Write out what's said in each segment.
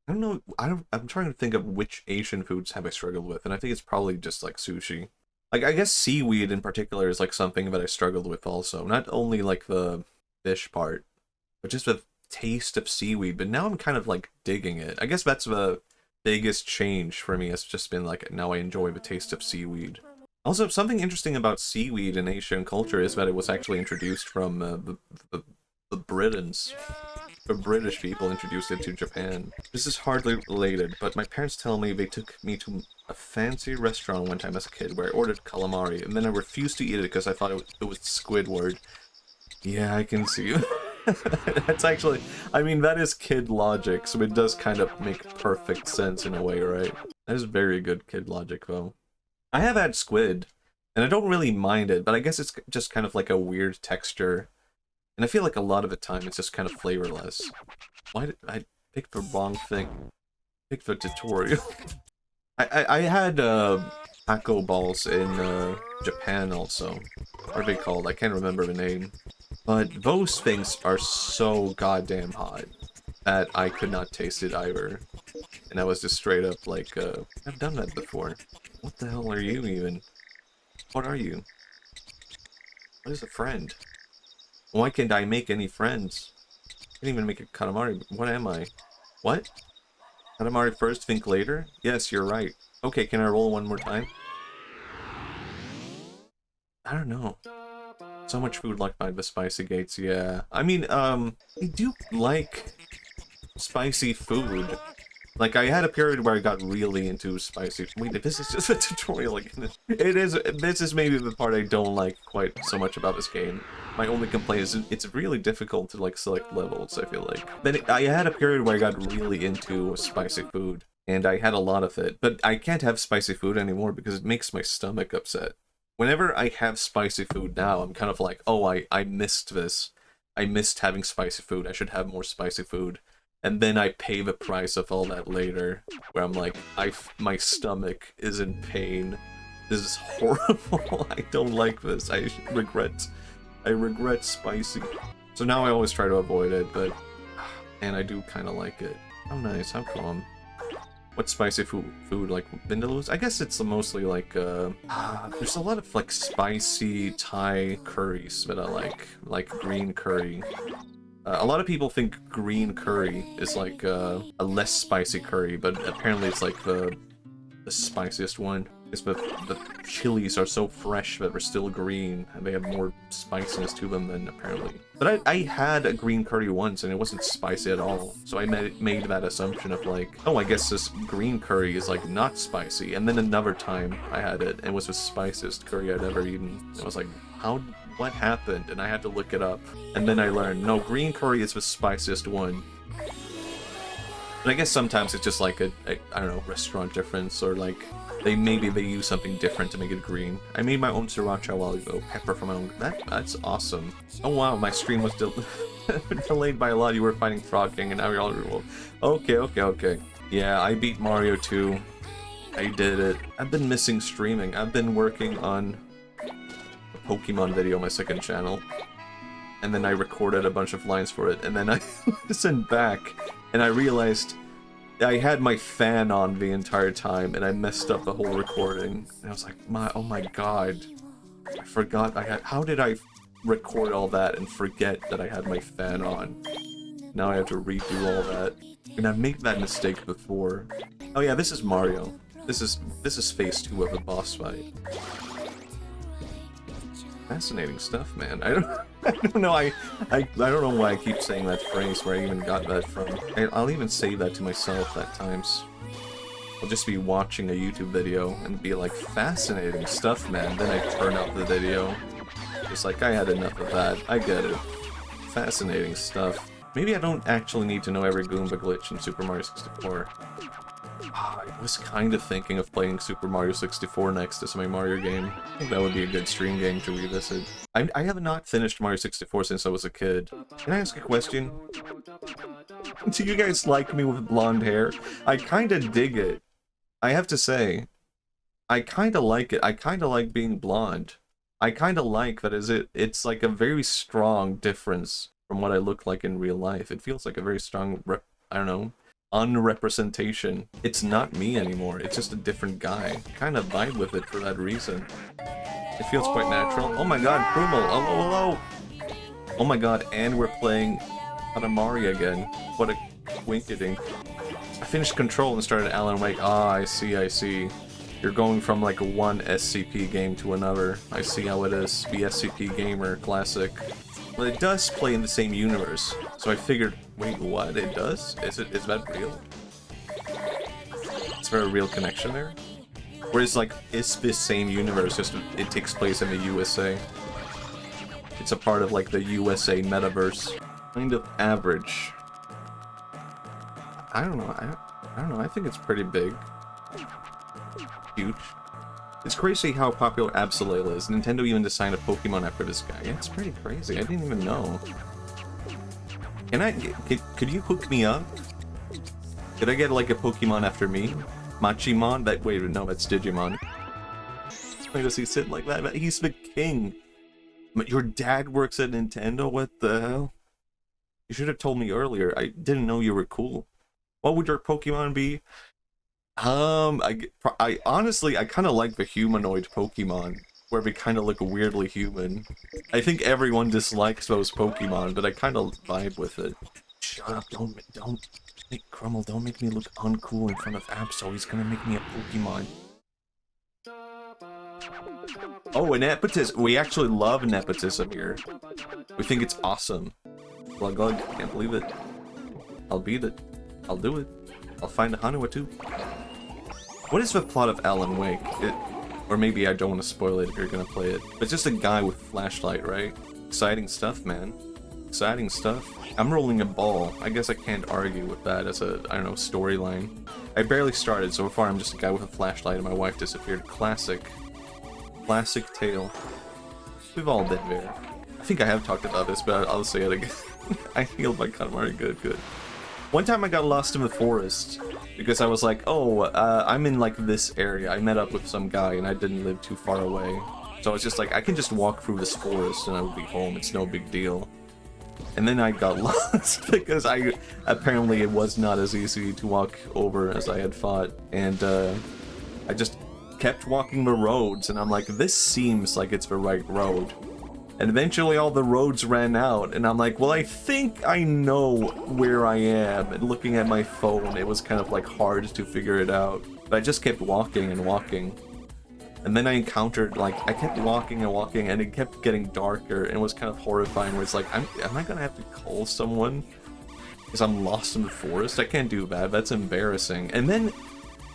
I don't know. I'm trying to think of which Asian foods have I struggled with, and I think it's probably just like sushi. Like I guess seaweed in particular is like something that I struggled with also. Not only like the fish part, but just the taste of seaweed. But now I'm kind of like digging it. I guess that's the biggest change for me. It's just been like now I enjoy the taste of seaweed. Also, something interesting about seaweed in Asian culture is that it was actually introduced from the, the Britons. The British people introduced it to Japan. This is hardly related, but my parents tell me they took me to a fancy restaurant one time as a kid where I ordered calamari, and then I refused to eat it because I thought it was Squidward. Yeah, I can see. That's actually, I mean, that is kid logic, so it does kind of make perfect sense in a way, right? That is very good kid logic, though. I have had squid, and I don't really mind it, but I guess it's just kind of like a weird texture. And I feel like a lot of the time it's just kind of flavorless. Why did I pick the wrong thing? Pick the tutorial. I had taco balls in Japan also. What are they called? I can't remember the name. But those things are so goddamn hot that I could not taste it either. And I was just straight up like, I've done that before. What the hell are you even? What are you? What is a friend? Why can't I make any friends? I can't even make a Katamari. What am I? What? Katamari first, think later? Yes, you're right. Okay, can I roll one more time? I don't know. So much food like by the spicy gates, yeah. I mean, I do like spicy food. Like, I had a period where I got really into spicy. Wait, this is just a tutorial again. It is. This is maybe the part I don't like quite so much about this game. My only complaint is it's really difficult to like select levels. I feel like. But I had a period where I got really into spicy food, and I had a lot of it. But I can't have spicy food anymore because it makes my stomach upset. Whenever I have spicy food now, I'm kind of like, oh, I missed this. I missed having spicy food. I should have more spicy food. And then I pay the price of all that later, where I'm like, my stomach is in pain. This is horrible. I don't like this. I regret spicy. So now I always try to avoid it, but, and I do kind of like it. How nice, how calm. What spicy food like Vindaloo's? I guess it's mostly like, there's a lot of like spicy Thai curries that I like green curry. A lot of people think green curry is like a less spicy curry, but apparently it's like the spiciest one. Because the chilies are so fresh that they're still green, and they have more spiciness to them than apparently. But I had a green curry once, and it wasn't spicy at all. So I made that assumption of like, oh, I guess this green curry is like not spicy. And then another time I had it, and it was the spiciest curry I'd ever eaten. I was like, what happened? And I had to look it up. And then I learned, no, green curry is the spiciest one. But I guess sometimes it's just like I don't know, restaurant difference, or like maybe they use something different to make it green. I made my own sriracha while ago, pepper from my own. That's awesome. Oh wow, my stream was delayed by a lot. You were fighting Frog King, and now you're all okay. Yeah, I beat Mario 2. I did it. I've been missing streaming. I've been working on a Pokemon video on my second channel, and then I recorded a bunch of lines for it, and then I listened back, and I realized I had my fan on the entire time, and I messed up the whole recording. And I was like, oh my god. I forgot I had... How did I record all that and forget that I had my fan on? Now I have to redo all that. And I've made that mistake before. Oh yeah, this is Mario. This is phase 2 of a boss fight. Fascinating stuff, man. I don't know. I don't know why I keep saying that phrase, where I even got that from. I'll even say that to myself at times. I'll just be watching a YouTube video and be like, fascinating stuff, man. Then I turn off the video. It's like, I had enough of that. I get it. Fascinating stuff. Maybe I don't actually need to know every Goomba glitch in Super Mario 64. I was kind of thinking of playing Super Mario 64 next as my Mario game. I think that would be a good stream game to revisit. I have not finished Mario 64 since I was a kid. Can I ask a question? Do you guys like me with blonde hair? I kind of dig it. I have to say, I kind of like it. I kind of like being blonde. I kind of like that it's like a very strong difference from what I look like in real life. It feels like a very strong, I don't know, unrepresentation. It's not me anymore. It's just a different guy. Kind of vibe with it for that reason. It feels quite natural. Oh my god, Krumel! Hello, hello! Oh my god, and we're playing Katamari again. What a winkadink. I finished Control and started Alan Wake. Ah, I see, I see. You're going from like one SCP game to another. I see how it is. Be SCP Gamer Classic. Well, it does play in the same universe. So I figured, wait, what? It does? Is that real? Is there a real connection there? Whereas like, it's the same universe, just it takes place in the USA. It's a part of like the USA metaverse. Kind of average. I don't know. I don't know. I think it's pretty big. Huge. It's crazy how popular Absol is. Nintendo even designed a Pokemon after this guy. Yeah, it's pretty crazy. I didn't even know. Could you hook me up? Could I get like a Pokemon after me? Machimon? Wait, no, that's Digimon. Why does he sit like that? He's the king. Your dad works at Nintendo? What the hell? You should have told me earlier. I didn't know you were cool. What would your Pokemon be? I honestly, I kind of like the humanoid Pokemon, where they kind of look weirdly human. I think everyone dislikes those Pokemon, but I kind of vibe with it. Shut up, don't make Krumel, don't make me look uncool in front of Absol. He's gonna make me a Pokemon. Oh, and nepotism. We actually love nepotism here. We think it's awesome. Glug glug, can't believe it. I'll beat it. I'll do it. I'll find a Hanua too. What is the plot of Alan Wake? Or maybe I don't want to spoil it if you're gonna play it. It's just a guy with a flashlight, right? Exciting stuff, man. Exciting stuff. I'm rolling a ball. I guess I can't argue with that as a, I don't know, storyline. I barely started, so far I'm just a guy with a flashlight and my wife disappeared. Classic. Classic tale. We've all been there. I think I have talked about this, but I'll say it again. I healed my Katamari. Good, good. One time I got lost in the forest because I was like, oh, I'm in like this area. I met up with some guy and I didn't live too far away. So I was just like, I can just walk through this forest and I would be home. It's no big deal. And then I got lost because apparently it was not as easy to walk over as I had thought. And I just kept walking the roads and I'm like, this seems like it's the right road. And eventually all the roads ran out, and I'm like, well, I think I know where I am. And looking at my phone, it was kind of like hard to figure it out. But I just kept walking and walking. And then I encountered, like, I kept walking and walking, and it kept getting darker, and it was kind of horrifying, where it's like, am I gonna have to call someone? Because I'm lost in the forest? I can't do that, that's embarrassing. And then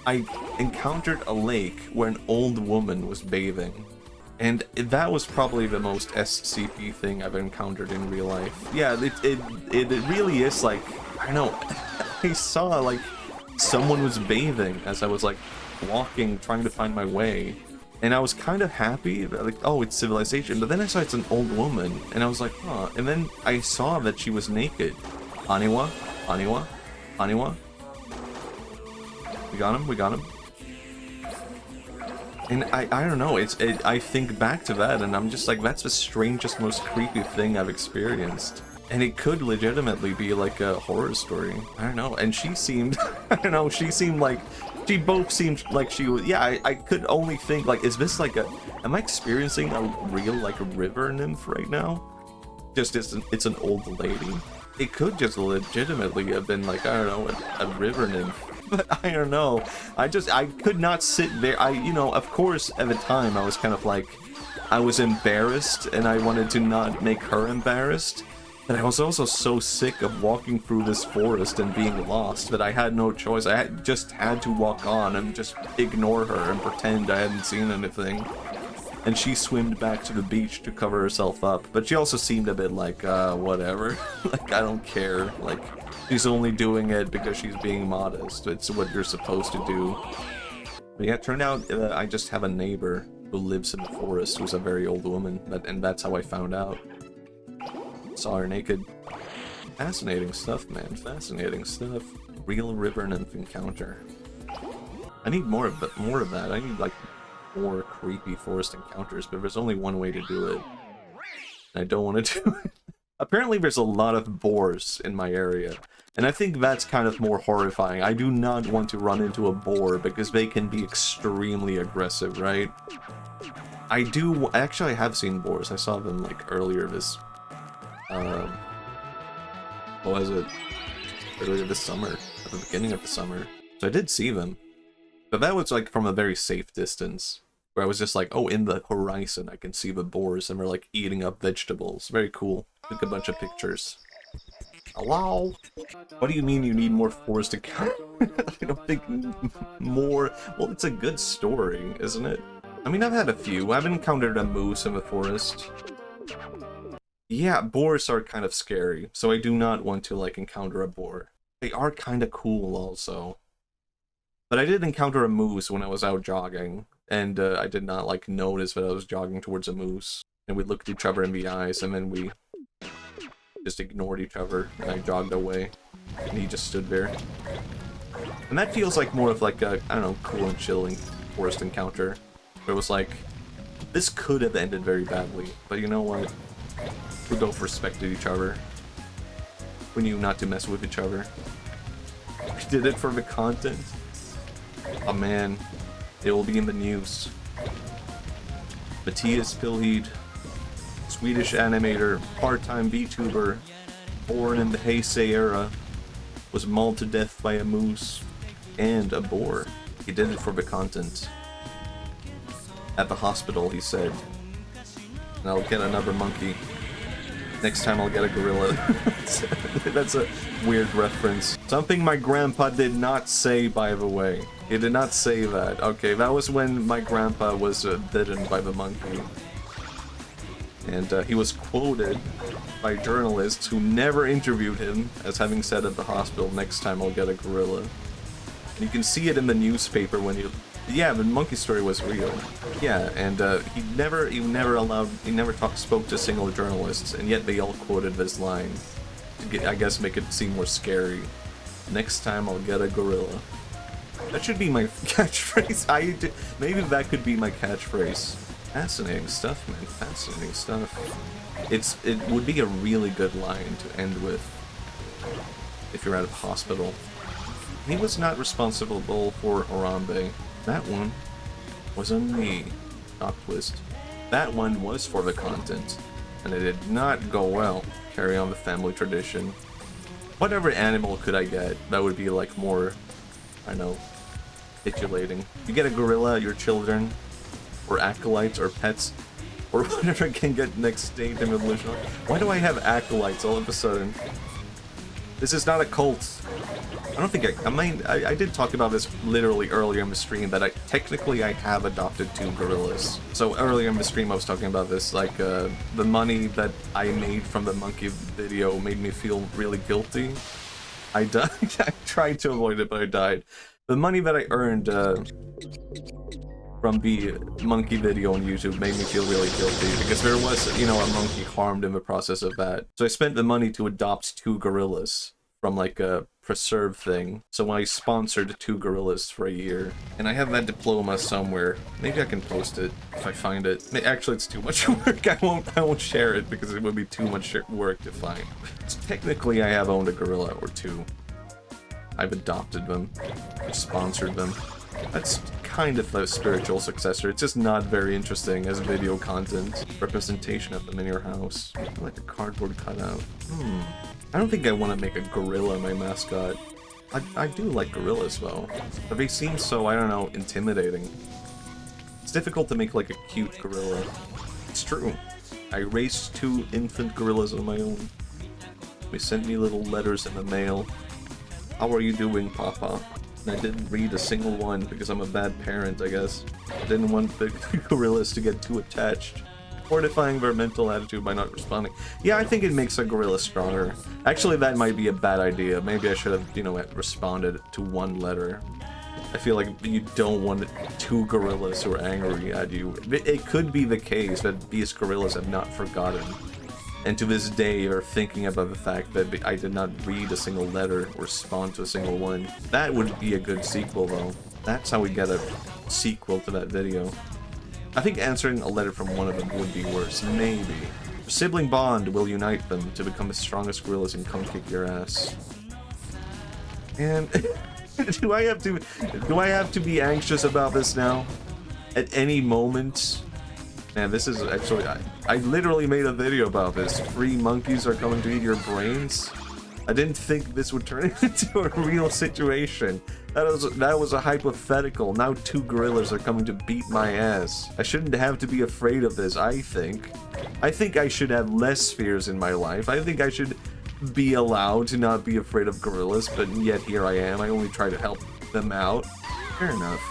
I encountered a lake where an old woman was bathing. And that was probably the most SCP thing I've encountered in real life. Yeah, it really is like, I don't know, I saw like someone was bathing as I was like walking, trying to find my way. And I was kind of happy, like, oh, it's civilization. But then I saw it's an old woman, and I was like, huh. And then I saw that she was naked. Aniwa? Aniwa? Aniwa? We got him? We got him? And I don't know, I think back to that and I'm just like, that's the strangest, most creepy thing I've experienced. And it could legitimately be like a horror story. I don't know. And she seemed, I don't know, she both seemed like she was, yeah, I could only think, like, is this like am I experiencing a real, like, river nymph right now? Just, it's an old lady. It could just legitimately have been like, I don't know, a river nymph. But I don't know. I could not sit there. You know, of course, at the time, I was kind of like, I was embarrassed, and I wanted to not make her embarrassed. But I was also so sick of walking through this forest and being lost that I had no choice. I just had to walk on and just ignore her and pretend I hadn't seen anything. And she swam back to the beach to cover herself up. But she also seemed a bit like, whatever. Like, I don't care. Like, she's only doing it because she's being modest. It's what you're supposed to do. But yeah, it turned out I just have a neighbor who lives in the forest who's a very old woman. And that's how I found out. Saw her naked. Fascinating stuff, man. Fascinating stuff. Real river nymph encounter. I need more of that. I need, like, more creepy forest encounters, but there's only one way to do it. And I don't want to do it. Apparently there's a lot of boars in my area, and I think that's kind of more horrifying. I do not want to run into a boar because they can be extremely aggressive, right? Actually, I have seen boars. I saw them, like, earlier this, what was it? Earlier this summer, at the beginning of the summer. So I did see them. But that was, like, from a very safe distance. Where I was just like, oh, in the horizon, I can see the boars, and they're, like, eating up vegetables. Very cool. Took a bunch of pictures. Hello? What do you mean you need more forest account? I don't think more... Well, it's a good story, isn't it? I mean, I've had a few. I've encountered a moose in the forest. Yeah, boars are kind of scary, so I do not want to, like, encounter a boar. They are kind of cool, also. But I did encounter a moose when I was out jogging, and I did not, like, notice that I was jogging towards a moose. And we looked each other in the eyes, and then we just ignored each other, and I jogged away. And he just stood there. And that feels like more of, like, a, I don't know, cool and chilling forest encounter. Where it was like, this could have ended very badly, but you know what? We both respected each other. We knew not to mess with each other. We did it for the content. Oh man, it will be in the news. Matthias Pilhed, Swedish animator, part-time VTuber, born in the Heisei era, was mauled to death by a moose and a boar. He did it for the content. At the hospital, he said, and I'll get another monkey. Next time I'll get a gorilla. That's a weird reference. Something my grandpa did not say, by the way. He did not say that. Okay, that was when my grandpa was bitten by the monkey. And he was quoted by journalists who never interviewed him as having said at the hospital, next time I'll get a gorilla. And you can see it in the newspaper when you... Yeah, the monkey story was real. Yeah, and he never spoke to single journalists, and yet they all quoted this line to get, I guess, make it seem more scary. Next time I'll get a gorilla. That should be my catchphrase. Maybe that could be my catchphrase. Fascinating stuff, man. Fascinating stuff. It would be a really good line to end with if you're out of the hospital. He was not responsible for Harambe. That one was on me. Top twist. That one was for the content, and it did not go well. Carry on the family tradition. Whatever animal could I get that would be like more, I don't know, titillating. You get a gorilla, your children, or acolytes, or pets, or whatever can get next state in evolution. Why do I have acolytes all of a sudden? This is not a cult. I don't think I did talk about this literally earlier in the stream, that technically I have adopted 2 gorillas. So earlier in the stream I was talking about this, like, the money that I made from the monkey video made me feel really guilty. I died. I tried to avoid it, but I died. The money that I earned, from the monkey video on YouTube made me feel really guilty, because there was, you know, a monkey harmed in the process of that. So I spent the money to adopt 2 gorillas from, like, a preserve thing. So I sponsored 2 gorillas for a year, and I have that diploma somewhere. Maybe I can post it if I find it. Actually, it's too much work. I won't share it because it would be too much work to find. So technically, I have owned a gorilla or 2. I've adopted them, sponsored them. That's kind of a spiritual successor. It's just not very interesting as video content. Representation of them in your house. Like a cardboard cutout. I don't think I want to make a gorilla my mascot. I do like gorillas though, but they seem so, I don't know, intimidating. It's difficult to make like a cute gorilla. It's true. I raised 2 infant gorillas on my own. They sent me little letters in the mail. How are you doing, Papa? And I didn't read a single one because I'm a bad parent, I guess. I didn't want the gorillas to get too attached. Fortifying their mental attitude by not responding. Yeah, I think it makes a gorilla stronger. Actually, that might be a bad idea. Maybe I should have, you know, responded to 1 letter. I feel like you don't want 2 gorillas who are angry at you. It could be the case that these gorillas have not forgotten. And to this day, are thinking about the fact that I did not read a single letter or respond to a single one. That would be a good sequel, though. That's how we get a sequel to that video. I think answering a letter from one of them would be worse. Maybe. Sibling bond will unite them to become the strongest gorillas and come kick your ass. And do I have to be anxious about this now? At any moment? Man, this is actually, I literally made a video about this. 3 monkeys are coming to eat your brains. I didn't think this would turn into a real situation. That was a hypothetical. Now 2 gorillas are coming to beat my ass. I shouldn't have to be afraid of this, I think. I think I should have less fears in my life. I think I should be allowed to not be afraid of gorillas, but yet here I am. I only try to help them out. Fair enough.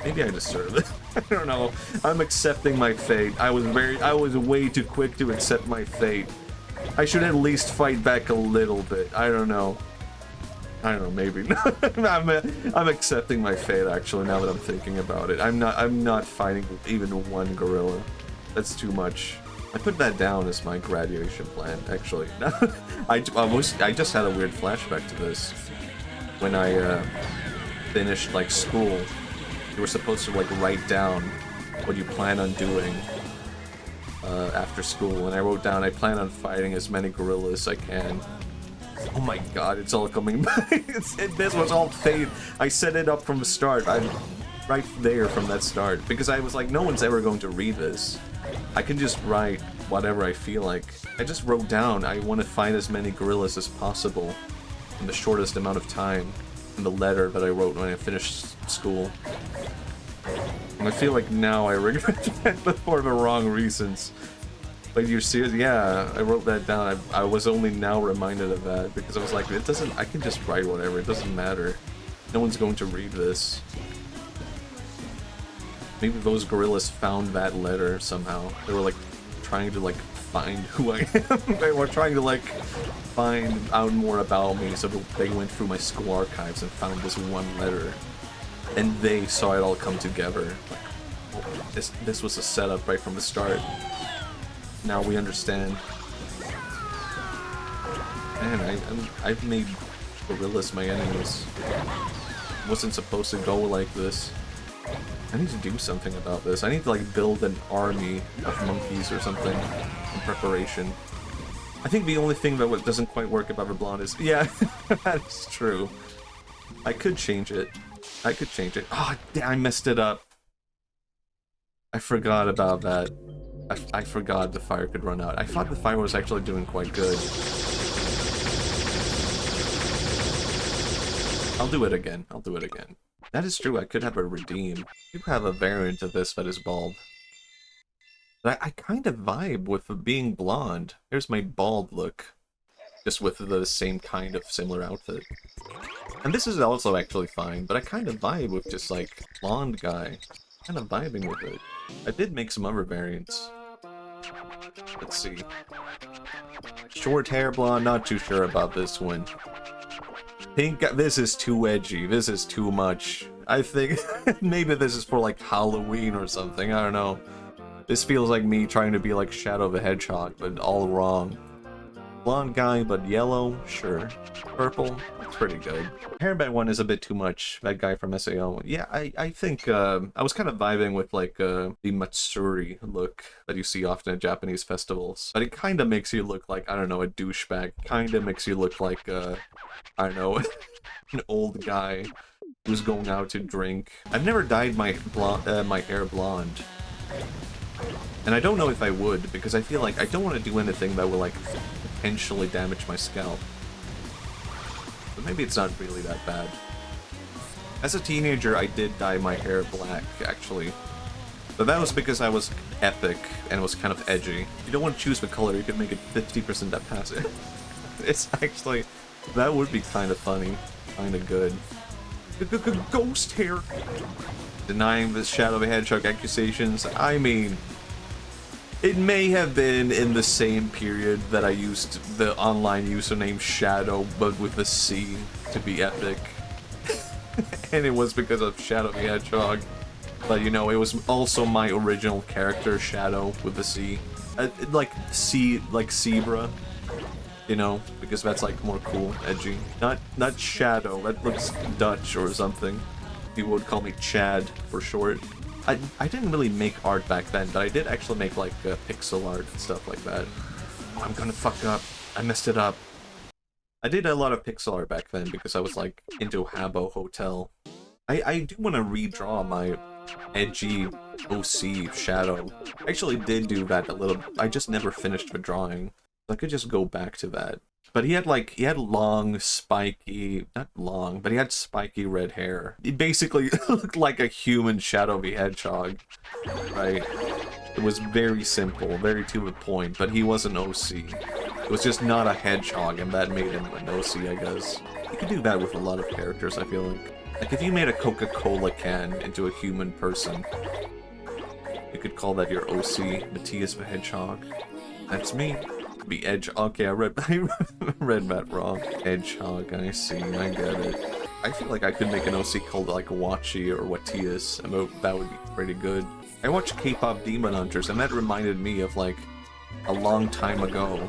Maybe I deserve it. I don't know. I'm accepting my fate. I was way too quick to accept my fate. I should at least fight back a little bit. I don't know. Maybe. I'm accepting my fate actually now that I'm thinking about it. I'm not fighting even 1 gorilla. That's too much. I put that down as my graduation plan, actually. I just had a weird flashback to this. When I finished like school, you were supposed to like write down what you plan on doing after school, and I wrote down I plan on fighting as many gorillas as I can. Oh my god, it's all coming back. This was all fate. I set it up from the start. I'm right there from that start, because I was like, no one's ever going to read this. I can just write whatever I feel like. I just wrote down I want to find as many gorillas as possible in the shortest amount of time in the letter that I wrote when I finished school. And I feel like now I regret that, but for the wrong reasons. But you're serious? Yeah, I wrote that down. I was only now reminded of that because I was like, I can just write whatever, it doesn't matter. No one's going to read this. Maybe those gorillas found that letter somehow. They were like trying to like find who I am. They were trying to like find out more about me, so they went through my school archives and found this one letter. And they saw it all come together. Like, oh, this was a setup right from the start. Now we understand. Man, I've made gorillas my enemies. Wasn't supposed to go like this. I need to do something about this. I need to like build an army of monkeys or something in preparation. I think the only thing that doesn't quite work about Everblonde is... Yeah, that is true. I could change it. I could change it. Oh, I messed it up. I forgot about that. I forgot the fire could run out. I thought the fire was actually doing quite good. I'll do it again. I'll do it again. That is true, I could have a redeem. You have a variant of this that is bald. But I kind of vibe with being blonde. Here's my bald look. Just with the same kind of similar outfit. And this is also actually fine, but I kind of vibe with just like blonde guy. Kind of vibing with it. I did make some other variants. Let's see. Short hair blonde, not too sure about this one. Pink, this is too edgy. This is too much. I think maybe this is for like Halloween or something. I don't know. This feels like me trying to be like Shadow the Hedgehog, but all wrong. Blonde guy, but yellow? Sure. Purple? That's pretty good. Hairband one is a bit too much. That guy from SAO. Yeah, I think I was kind of vibing with like the Matsuri look that you see often at Japanese festivals. But it kind of makes you look like, I don't know, a douchebag. Kind of makes you look like, I don't know, an old guy who's going out to drink. I've never dyed my hair blonde. And I don't know if I would, because I feel like I don't want to do anything that will like potentially damage my scalp. But maybe it's not really that bad. As a teenager, I did dye my hair black, actually. But that was because I was epic and was kind of edgy. If you don't want to choose the color, you can make it 50% that passive. It's actually... that would be kind of funny. Kind of good. Ghost hair! Denying the Shadow the Hedgehog accusations. I mean... it may have been in the same period that I used the online username Shadow, but with a C to be epic. And it was because of Shadow the Hedgehog. But you know, it was also my original character, Shadow, with a C. Like Zebra. You know, because that's like more cool, edgy. Not Shadow, that looks Dutch or something. People would call me Chad for short. I didn't really make art back then, but I did actually make like pixel art and stuff like that. Oh, I'm gonna fuck up. I messed it up. I did a lot of pixel art back then because I was like into Habbo Hotel. I do want to redraw my edgy OC shadow. I actually did do that a little. I just never finished the drawing. I could just go back to that. But he had long, spiky, not long, but he had spiky red hair. He basically looked like a human Shadow the Hedgehog, right? It was very simple, very to the point, but he was an OC. It was just not a hedgehog, and that made him an OC, I guess. You could do that with a lot of characters, I feel like. Like, if you made a Coca-Cola can into a human person, you could call that your OC, Matthias the Hedgehog. That's me. The Edge. Okay, I read that wrong. Hedgehog, I see, I get it. I feel like I could make an OC called like Wachi or Watias, and that would be pretty good. I watched K-pop Demon Hunters, and that reminded me of like a long time ago.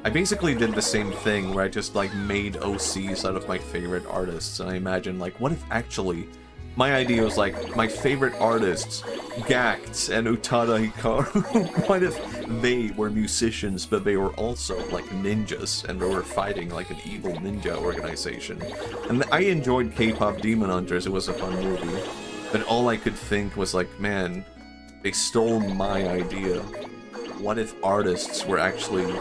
I basically did the same thing where I just like made OCs out of my favorite artists, and I imagined like, what if actually my idea was like, my favorite artists, Gact and Utada Hikaru, what if they were musicians, but they were also like ninjas, and they were fighting like an evil ninja organization? And I enjoyed K-pop Demon Hunters, it was a fun movie, but all I could think was like, man, they stole my idea. What if artists were actually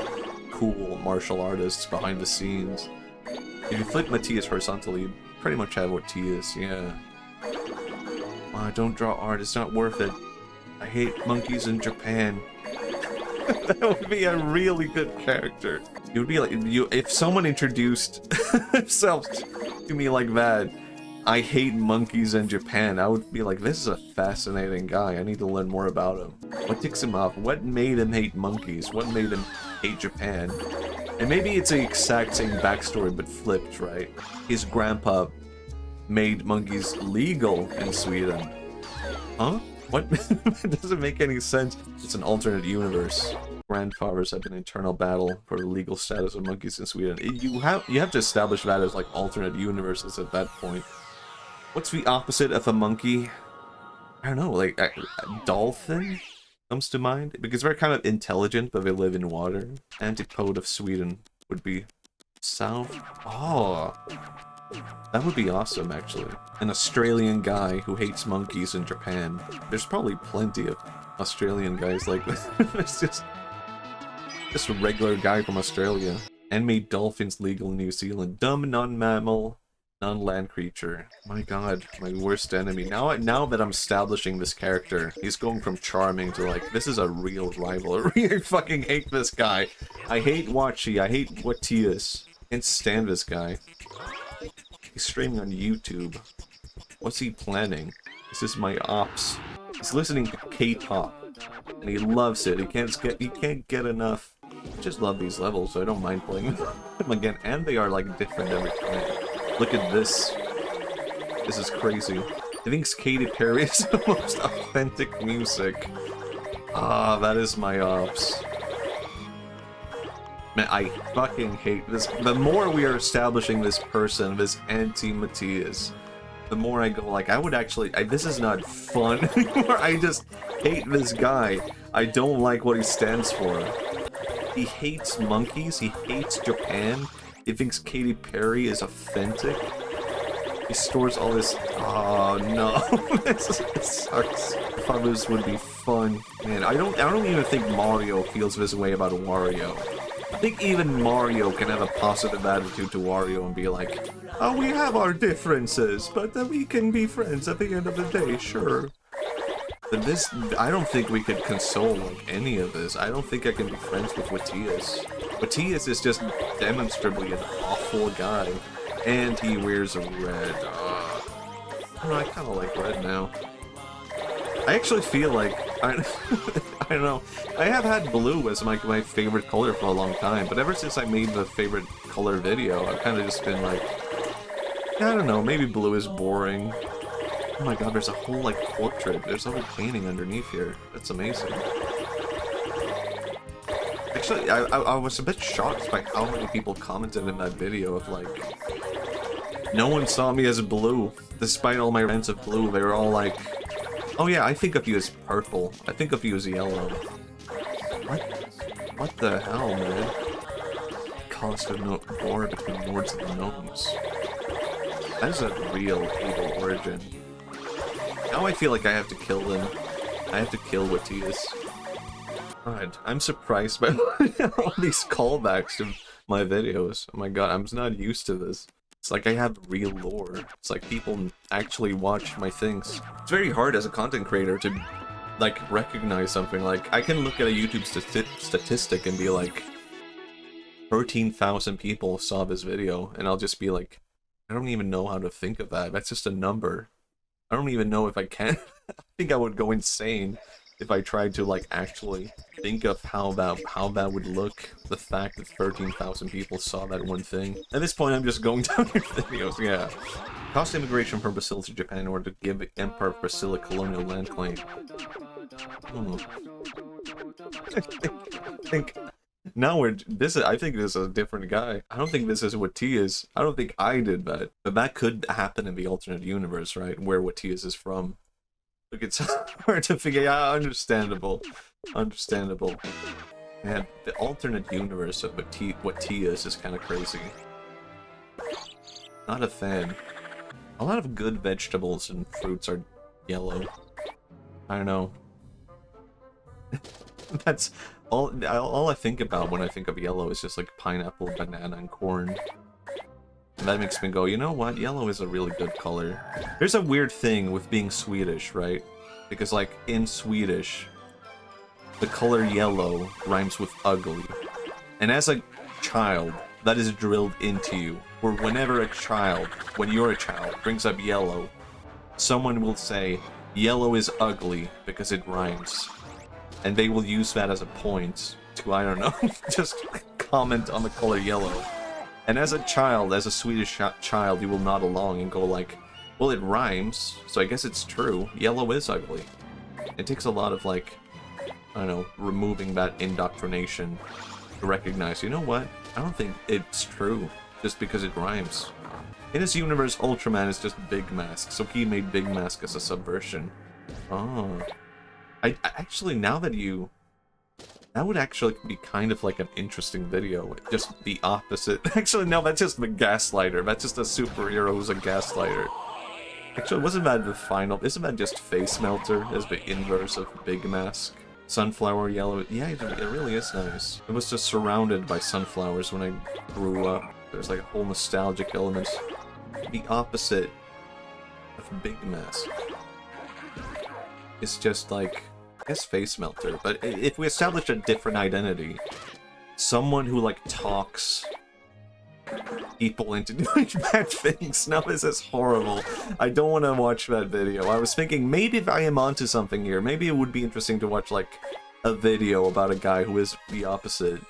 cool martial artists behind the scenes? If you flip Matthias horizontally, you pretty much have Matthias, yeah. Don't draw art, it's not worth it. I hate monkeys in Japan. That would be a really good character. It would be like, if someone introduced themselves to me like that, I hate monkeys in Japan, I would be like, this is a fascinating guy, I need to learn more about him. What ticks him off? What made him hate monkeys? What made him hate Japan? And maybe it's the exact same backstory but flipped, right? His grandpa made monkeys legal in Sweden. Huh? What? It doesn't make any sense. It's an alternate universe. Grandfathers have an internal battle for the legal status of monkeys in Sweden. You have to establish that as like alternate universes at that point. What's the opposite of a monkey? I don't know, like a dolphin comes to mind because they're kind of intelligent, but they live in water. Antipode of Sweden would be south. Oh. That would be awesome, actually. An Australian guy who hates monkeys in Japan. There's probably plenty of Australian guys like this. It's just a regular guy from Australia. And made dolphins legal in New Zealand. Dumb non-mammal, non-land creature. My god, my worst enemy. Now that I'm establishing this character, he's going from charming to like, this is a real rivalry. I fucking hate this guy. I hate Wachi, I hate Watias. Can't stand this guy. He's streaming on YouTube. What's he planning? This is my ops. He's listening to K-pop, and he loves it. He can't get enough. I just love these levels, so I don't mind playing them again. And they are like different every time. Look at this. This is crazy. I think Katy Perry is the most authentic music. Ah, that is my ops. Man, I fucking hate this. The more we are establishing this person, this anti-Matthias, the more I go like, I would actually, this is not fun anymore. I just hate this guy. I don't like what he stands for. He hates monkeys. He hates Japan. He thinks Katy Perry is authentic. He stores all this. Oh no, this sucks. I thought this would be fun. Man, I don't even think Mario feels this way about Wario. I think even Mario can have a positive attitude to Wario and be like, oh, we have our differences, but we can be friends at the end of the day, sure. But this, I don't think we could console like any of this. I don't think I can be friends with Watias. Watias is just demonstrably an awful guy. And he wears a red. I kind of like red now. I actually feel like, I don't know, I have had blue as my favorite color for a long time, but ever since I made the favorite color video, I've kind of just been like, I don't know, maybe blue is boring. Oh my god, there's a whole, like, portrait, there's a whole painting underneath here. That's amazing. Actually, I was a bit shocked by how many people commented in that video of, like, no one saw me as blue. Despite all my rants of blue, they were all like, Oh yeah, I think of you as purple. I think of you as yellow. What? What the hell, man? Cost of no war between Nords and the Gnomes. That is a real evil origin. Now I feel like I have to kill him. I have to kill Watius. God, I'm surprised by all these callbacks to my videos. Oh my god, I'm not used to this. It's like I have real lore. It's like people actually watch my things. It's very hard as a content creator to, like, recognize something. Like, I can look at a YouTube statistic and be like, 13,000 people saw this video, and I'll just be like, I don't even know how to think of that. That's just a number. I don't even know if I can. I think I would go insane if I tried to, like, actually think of how that would look. The fact that 13,000 people saw that one thing. At this point, I'm just going down your videos, yeah. Cost immigration from Brazil to Japan in order to give Empire of Brazil a colonial land claim. I think now I think this is a different guy. I don't think this is Watius. I don't think I did that. But that could happen in the alternate universe, right? Where Watius is from. Look, it's hard to figure out. Understandable. Understandable. Man, the alternate universe of Watius is kind of crazy. Not a fan. A lot of good vegetables and fruits are yellow. I don't know. That's all I think about when I think of yellow is just like pineapple, banana, and corn. And that makes me go, you know what? Yellow is a really good color. There's a weird thing with being Swedish, right? Because, like, in Swedish, the color yellow rhymes with ugly. And as a child, that is drilled into you. Where whenever when you're a child, brings up yellow, someone will say, yellow is ugly because it rhymes. And they will use that as a point to, I don't know, just comment on the color yellow. And as a child, as a Swedish child, you will nod along and go like, well, it rhymes, so I guess it's true. Yellow is ugly. It takes a lot of, like, I don't know, removing that indoctrination to recognize, you know what? I don't think it's true just because it rhymes. In his universe, Ultraman is just Big Mask, so he made Big Mask as a subversion. Oh. I actually, now that you... That would actually be kind of like an interesting video. Just the opposite. Actually, no, that's just the gaslighter. That's just a superhero who's a gaslighter. Actually, wasn't that the final... Isn't that just Face Melter as the inverse of Big Mask? Sunflower yellow. Yeah, it really is nice. I was just surrounded by sunflowers when I grew up. There's like a whole nostalgic element. The opposite of Big Mask. It's just like... I guess Face Melter, but if we establish a different identity, someone who, like, talks people into doing bad things. Now this is horrible. I don't want to watch that video. I was thinking maybe if I am onto something here, maybe it would be interesting to watch, like, a video about a guy who is the opposite.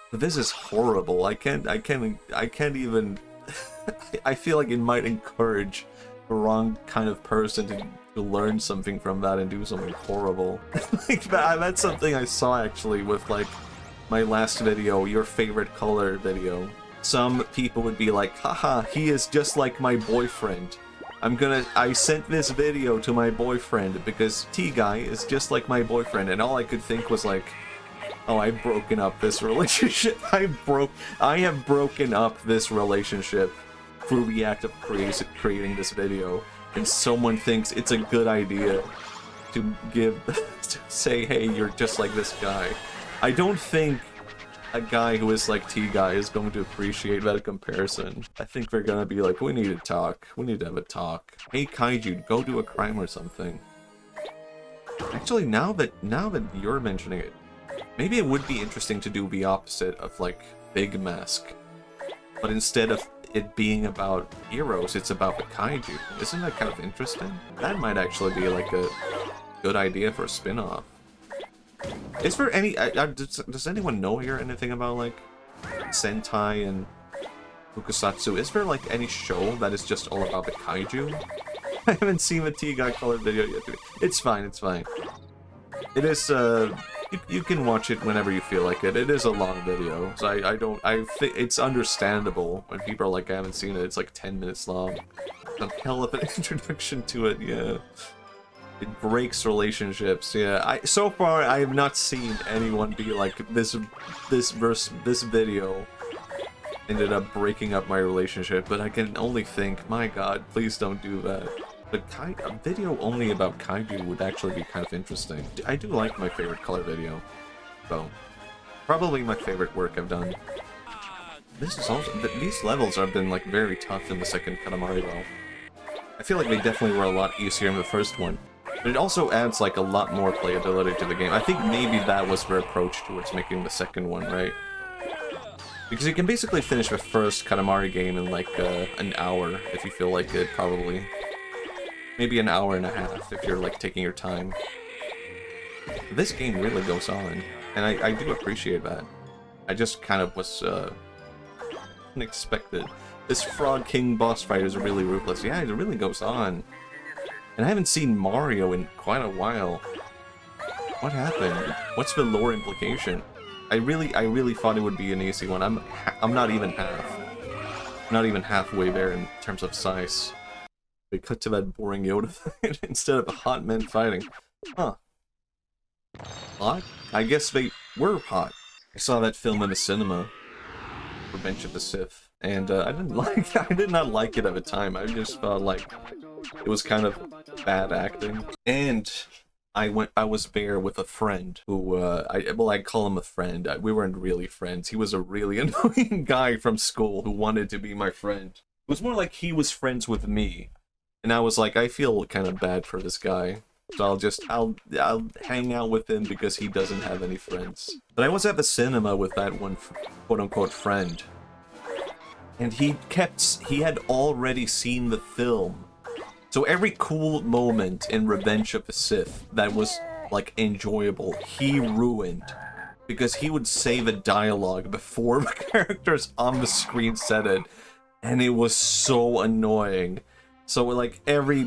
But this is horrible. I can't even... I feel like it might encourage the wrong kind of person to learn something from that and do something horrible. Like that's something I saw actually with, like, my last video, your favorite color video. Some people would be like, haha, he is just like my boyfriend. I sent this video to my boyfriend because T-Guy is just like my boyfriend, and all I could think was like, oh, I've broken up this relationship. I have broken up this relationship through the act of creating this video. And someone thinks it's a good idea to say, hey, you're just like this guy. I don't think a guy who is like T-Guy is going to appreciate that comparison. I think they're gonna be like, we need to talk. We need to have a talk. Hey, Kaiju, go do a crime or something. Actually, now that you're mentioning it, maybe it would be interesting to do the opposite of, like, Big Mask. But instead of it being about heroes, it's about the kaiju. Isn't that kind of interesting? That might actually be like a good idea for a spin-off. Is there any... does anyone know here anything about, like, Sentai and Tokusatsu? Is there, like, any show that is just all about the kaiju? I haven't seen the T-Guy colored video yet. It's fine, it's fine. It is, you can watch it whenever you feel like it. It is a long video, so I think it's understandable when people are like, I haven't seen it. It's like 10 minutes long. A hell of an introduction to it, yeah. It breaks relationships. Yeah, so far I have not seen anyone be like this video ended up breaking up my relationship, but I can only think, my god, please don't do that. But a video only about kaiju would actually be kind of interesting. I do like my favorite color video, so probably my favorite work I've done. This is also these levels have been like very tough in the second Katamari though. I feel like they definitely were a lot easier in the first one, but it also adds like a lot more playability to the game. I think maybe that was their approach towards making the second one, right? Because you can basically finish the first Katamari game in like an hour if you feel like it, probably. Maybe an hour and a half if you're like taking your time. This game really goes on, and I do appreciate that. I just kind of was unexpected. This Frog King boss fight is really ruthless. Yeah, it really goes on. And I haven't seen Mario in quite a while. What happened? What's the lore implication? I really thought it would be an easy one. I'm not even halfway there in terms of size. They cut to that boring Yoda fight instead of a hot men fighting. Huh. Hot? I guess they were hot. I saw that film in the cinema, Revenge of the Sith, and I did not like it at the time. I just felt like it was kind of bad acting. And I was there with a friend who, I'd call him a friend. We weren't really friends. He was a really annoying guy from school who wanted to be my friend. It was more like he was friends with me. And I was like, I feel kind of bad for this guy. So I'll hang out with him because he doesn't have any friends. But I was at the cinema with that one quote-unquote friend. And he had already seen the film. So every cool moment in Revenge of the Sith that was, like, enjoyable, he ruined. Because he would say the dialogue before the characters on the screen said it. And it was so annoying. So, like, every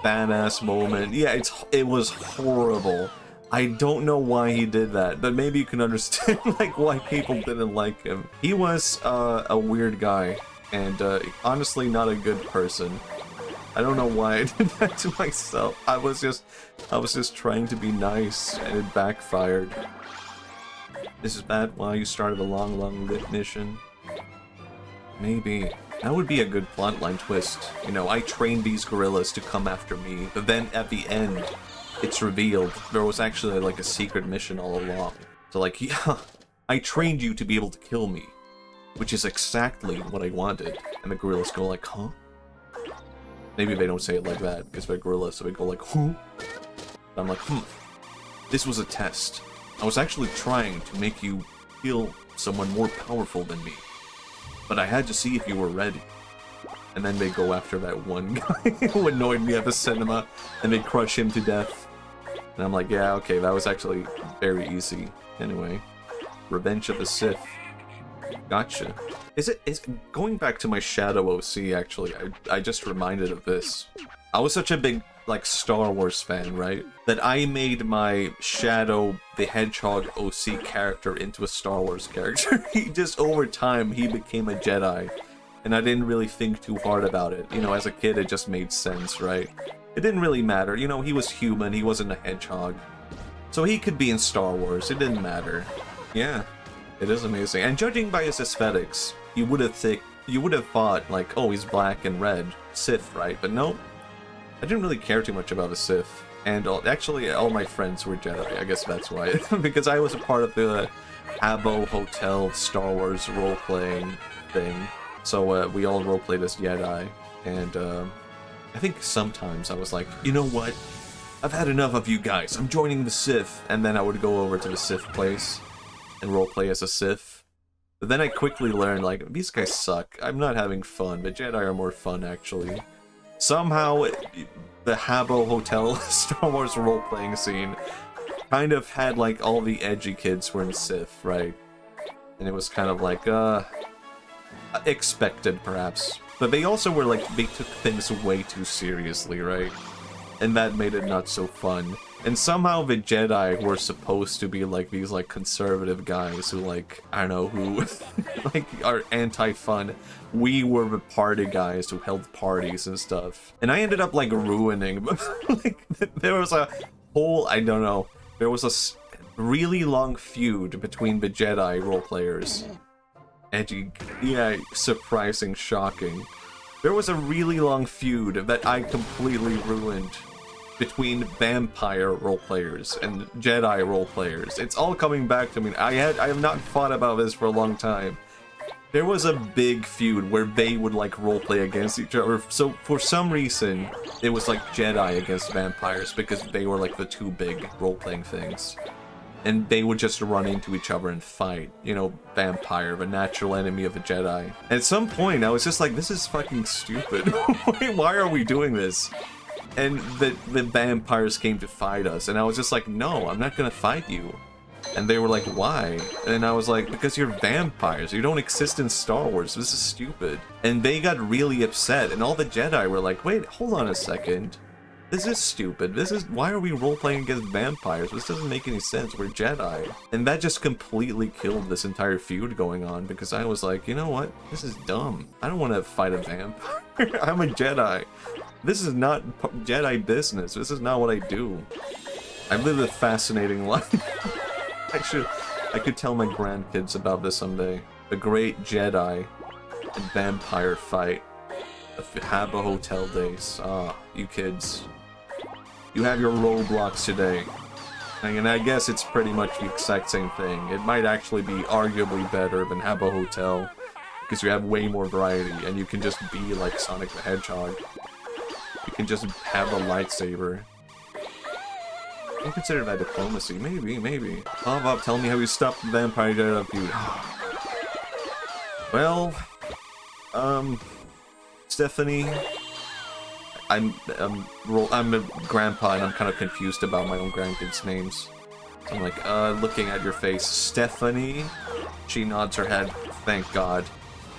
badass moment, yeah, it was horrible. I don't know why he did that, but maybe you can understand, like, why people didn't like him. He was a weird guy, and honestly not a good person. I don't know why I did that to myself. I was just trying to be nice, and it backfired. This is bad. Why you started a long lit mission? Maybe. That would be a good plotline twist. You know, I trained these gorillas to come after me, but then at the end, it's revealed there was actually like a secret mission all along. So like, yeah, I trained you to be able to kill me, which is exactly what I wanted. And the gorillas go like, huh? Maybe they don't say it like that because they're gorillas, so they go like, huh? And I'm like, this was a test. I was actually trying to make you kill someone more powerful than me. But I had to see if you were ready. And then they go after that one guy who annoyed me at the cinema, and they crush him to death. And I'm like, yeah, okay, that was actually very easy. Anyway, Revenge of the Sith. Gotcha. Is going back to my Shadow OC, actually, I just reminded of this. I was such a big, like, Star Wars fan, right? That I made my Shadow the Hedgehog OC character into a Star Wars character. Over time, he became a Jedi. And I didn't really think too hard about it. You know, as a kid, it just made sense, right? It didn't really matter. You know, he was human, he wasn't a hedgehog. So he could be in Star Wars, it didn't matter. Yeah, it is amazing. And judging by his aesthetics, you would have thought, like, oh, he's black and red. Sith, right? But no. I didn't really care too much about the Sith, and actually all my friends were Jedi. I guess that's why, because I was a part of the Habbo Hotel Star Wars role-playing thing, so we all role-played as Jedi, and I think sometimes I was like, you know what, I've had enough of you guys, I'm joining the Sith, and then I would go over to the Sith place and role-play as a Sith. But then I quickly learned, like, these guys suck, I'm not having fun, but Jedi are more fun, actually. Somehow, the Habbo Hotel Star Wars role-playing scene kind of had, like, all the edgy kids were in Sith, right? And it was kind of like, expected, perhaps. But they also were, like, they took things way too seriously, right? and that made it not so fun. And somehow the Jedi were supposed to be like these like conservative guys who like, I don't know, who like are anti-fun. We were the party guys who held parties and stuff. And I ended up like ruining, like there was a whole, I don't know, there was a really long feud between the Jedi role players. Edgy, yeah, surprising, shocking. There was a really long feud that I completely ruined between vampire role players and Jedi role players. It's all coming back to me. I have not thought about this for a long time. There was a big feud where they would like roleplay against each other. So for some reason, it was like Jedi against vampires because they were like the two big role-playing things. And they would just run into each other and fight. You know, vampire, the natural enemy of a Jedi. At some point, I was just like, this is fucking stupid. Why are we doing this? And the vampires came to fight us, and I was just like, no, I'm not gonna fight you. And they were like, why? And I was like, because you're vampires. You don't exist in Star Wars. This is stupid. And they got really upset, and all the Jedi were like, wait, hold on a second. This is stupid. Why are we role-playing against vampires? This doesn't make any sense. We're Jedi. And that just completely killed this entire feud going on, because I was like, you know what? This is dumb. I don't want to fight a vampire. I'm a Jedi. This is not Jedi business. This is not what I do. I've lived a fascinating life. I could tell my grandkids about this someday. The great Jedi and vampire fight of Habbo Hotel days. Ah, you kids. You have your Roblox today. And I guess it's pretty much the exact same thing. It might actually be arguably better than Habbo Hotel, because you have way more variety, and you can just be like Sonic the Hedgehog. You can just have a lightsaber. I consider that diplomacy. Maybe. Bob, tell me how you stopped the Vampire Jedi feud. Well, Stephanie, I'm a grandpa and I'm kind of confused about my own grandkids' names. So I'm like, looking at your face, Stephanie. She nods her head. Thank God.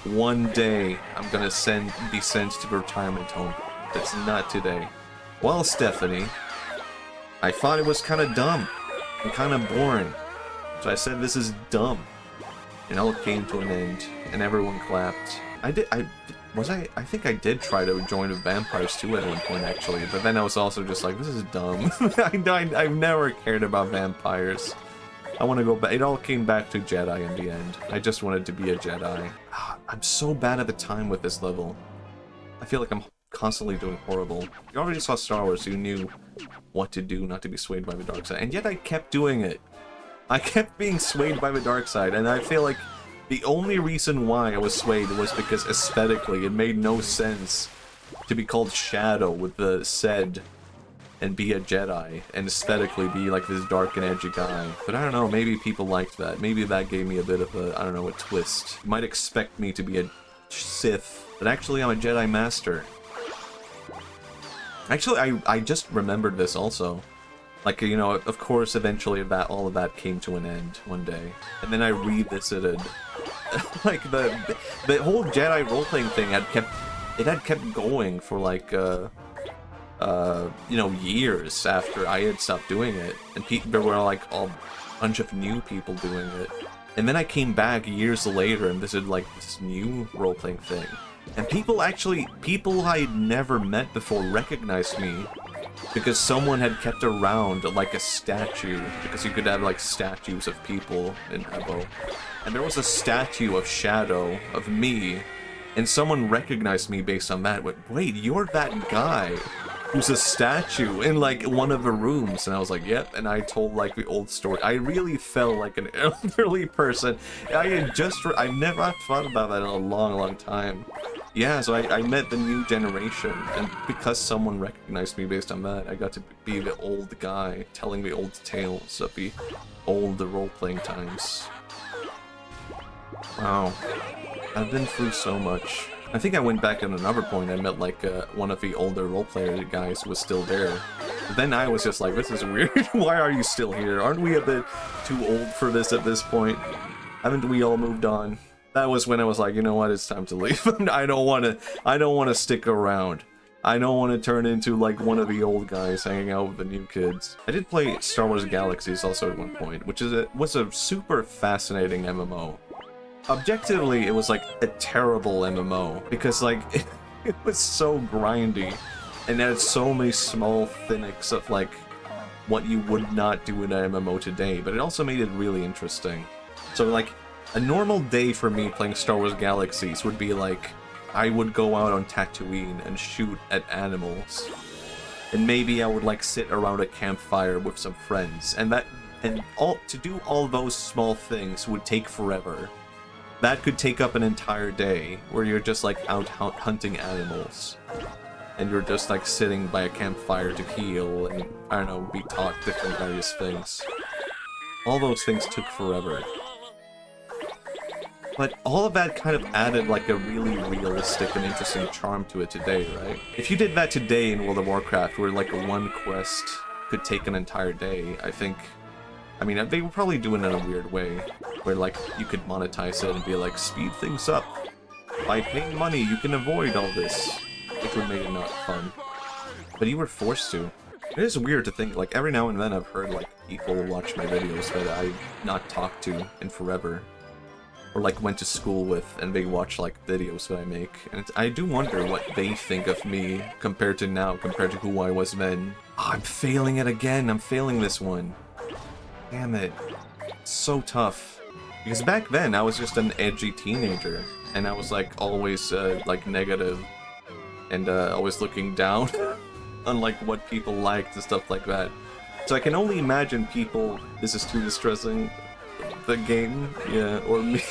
One day I'm gonna be sent to the retirement home. That's not today. Well, Stephanie, I thought it was kind of dumb and kind of boring. So I said, this is dumb. And all came to an end, and everyone clapped. I think I did try to join the Vampires too at one point, actually, but then I was also just like, this is dumb. I've never cared about vampires. I want to go back. It all came back to Jedi in the end. I just wanted to be a Jedi. I'm so bad at the time with this level. I feel like I'm constantly doing horrible. You already saw Star Wars, so you knew what to do not to be swayed by the dark side, and yet I kept doing it. I kept being swayed by the dark side, and I feel like the only reason why I was swayed was because aesthetically it made no sense to be called Shadow with the Sed and be a Jedi, and aesthetically be like this dark and edgy guy. But I don't know, maybe people liked that. Maybe that gave me a bit of a, I don't know, a twist. You might expect me to be a Sith, but actually I'm a Jedi Master. Actually, I just remembered this also. Like, you know, of course, eventually all of that came to an end one day. And then I revisited. Like, the whole Jedi role-playing thing had kept going for, like, you know, years after I had stopped doing it. And there were, like, a bunch of new people doing it. And then I came back years later and visited, like, this new role-playing thing. And people I'd never met before recognized me because someone had kept around like a statue, because you could have like statues of people in Habbo. And there was a statue of Shadow, of me, and someone recognized me based on that. Wait, you're that guy who's a statue in like one of the rooms. And I was like, yep, and I told like the old story. I really felt like an elderly person. I've never thought about that in a long time. Yeah, so I met the new generation, and because someone recognized me based on that, I got to be the old guy telling the old tales of the old role-playing times. Wow, I've been through so much. I think I went back at another point and met like one of the older role-player guys who was still there. But then I was just like, this is weird, why are you still here? Aren't we a bit too old for this at this point? Haven't we all moved on? That was when I was like, you know what, it's time to leave. I don't want to stick around. I don't want to turn into like one of the old guys hanging out with the new kids. I did play Star Wars Galaxies also at one point, which was a super fascinating MMO. Objectively, it was like a terrible MMO because like it was so grindy and had so many small finicks of like what you would not do in an MMO today, but it also made it really interesting. So like a normal day for me playing Star Wars Galaxies would be like I would go out on Tatooine and shoot at animals. And maybe I would like sit around a campfire with some friends. And to do all those small things would take forever. That could take up an entire day where you're just like out hunting animals. And you're just like sitting by a campfire to heal and, I don't know, be taught different various things. All those things took forever. But all of that kind of added like a really realistic and interesting charm to it today, right? If you did that today in World of Warcraft, where like one quest could take an entire day, I mean, they would probably do it in a weird way, where like you could monetize it and be like, speed things up. By paying money, you can avoid all this, which would make it not fun. But you were forced to. It is weird to think, like every now and then I've heard like people watch my videos that I've not talked to in forever. Or like went to school with, and they watch like videos that I make, and I do wonder what they think of me compared to now, compared to who I was then. Oh, I'm failing it again. I'm failing this one. Damn it. It's so tough. Because back then I was just an edgy teenager, and I was like always like negative, and always looking down on like what people liked and stuff like that. So I can only imagine people. This is too distressing. The game, yeah, or me.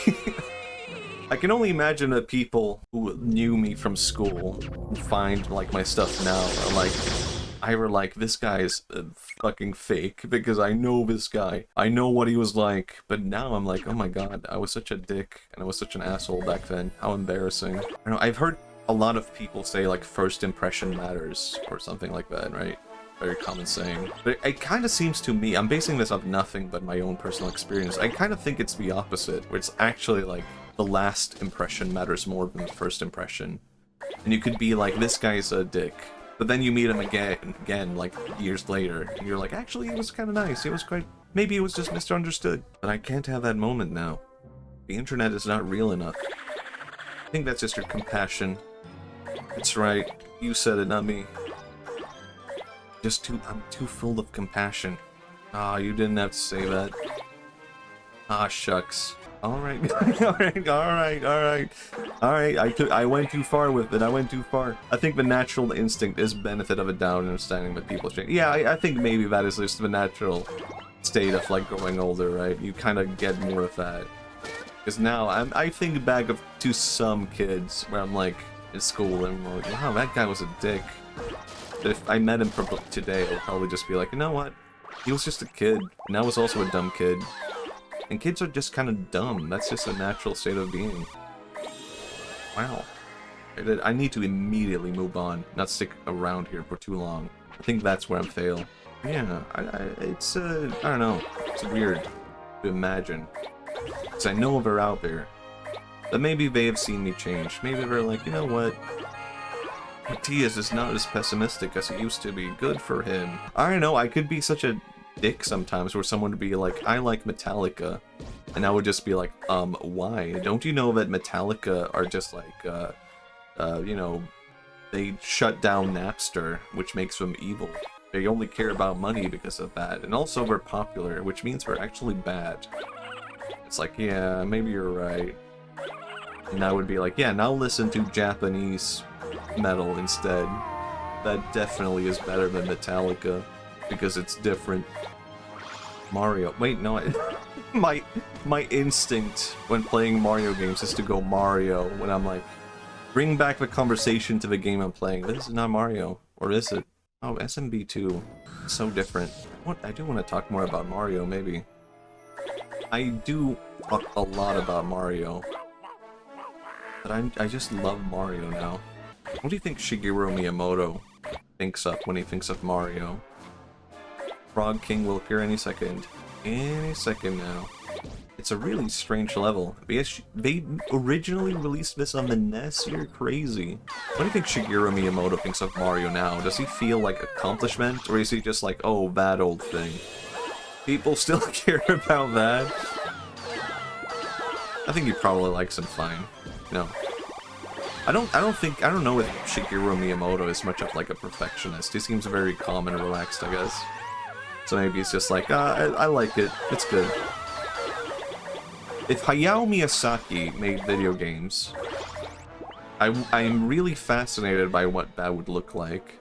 I can only imagine that people who knew me from school who find like my stuff now are like, either like, this guy's fucking fake because I know this guy, I know what he was like, but now I'm like, oh my god, I was such a dick and I was such an asshole back then. How embarrassing. I know, I've heard a lot of people say like first impression matters or something like that, right? Very common saying. But it kind of seems to me, I'm basing this off nothing but my own personal experience, I kind of think it's the opposite, where it's actually like the last impression matters more than the first impression. And you could be like, this guy's a dick, but then you meet him again like years later, and you're like, actually, he was kind of nice, he was quite, maybe he was just misunderstood. But I can't have that moment now. The internet is not real enough. I think that's just your compassion. It's right, you said it, not me. I'm too full of compassion. Ah, you didn't have to say that. Ah, shucks. Alright, alright. I went too far with it, I went too far. I think the natural instinct is benefit of a doubt and understanding that people change. Yeah, I think maybe that is just the natural state of, like, growing older, right? You kind of get more of that. Because now, I think back to some kids where I'm, like, in school and I'm like, wow, that guy was a dick. But if I met him today, I'd probably just be like, you know what? He was just a kid, and I was also a dumb kid. And kids are just kind of dumb. That's just a natural state of being. Wow. I need to immediately move on, not stick around here for too long. I think that's where I'm fail. Yeah, it's, I don't know. It's weird to imagine. Because I know they're out there. But maybe they have seen me change. Maybe they're like, you know what? Matthias is not as pessimistic as he used to be. Good for him. I don't know, I could be such a dick sometimes where someone would be like, I like Metallica. And I would just be like, why? Don't you know that Metallica are just like, you know, they shut down Napster, which makes them evil. They only care about money because of that. And also we're popular, which means we're actually bad. It's like, yeah, maybe you're right. And I would be like, yeah, now listen to Japanese metal instead. That definitely is better than Metallica because it's different. Mario. Wait, no. My instinct when playing Mario games is to go Mario when I'm like, bring back the conversation to the game I'm playing. This is not Mario. Or is it? Oh, SMB2. So different. What? I do want to talk more about Mario, maybe. I do talk a lot about Mario. But I just love Mario now. What do you think Shigeru Miyamoto thinks up when he thinks of Mario? Frog King will appear any second. Any second now. It's a really strange level. They originally released this on the NES? You're crazy. What do you think Shigeru Miyamoto thinks of Mario now? Does he feel like accomplishment, or is he just like, oh, that old thing? People still care about that? I think he probably likes him fine. No. I don't know if Shigeru Miyamoto is much of like a perfectionist. He seems very calm and relaxed, I guess. So maybe he's just like, I like it. It's good. If Hayao Miyazaki made video games, I'm really fascinated by what that would look like.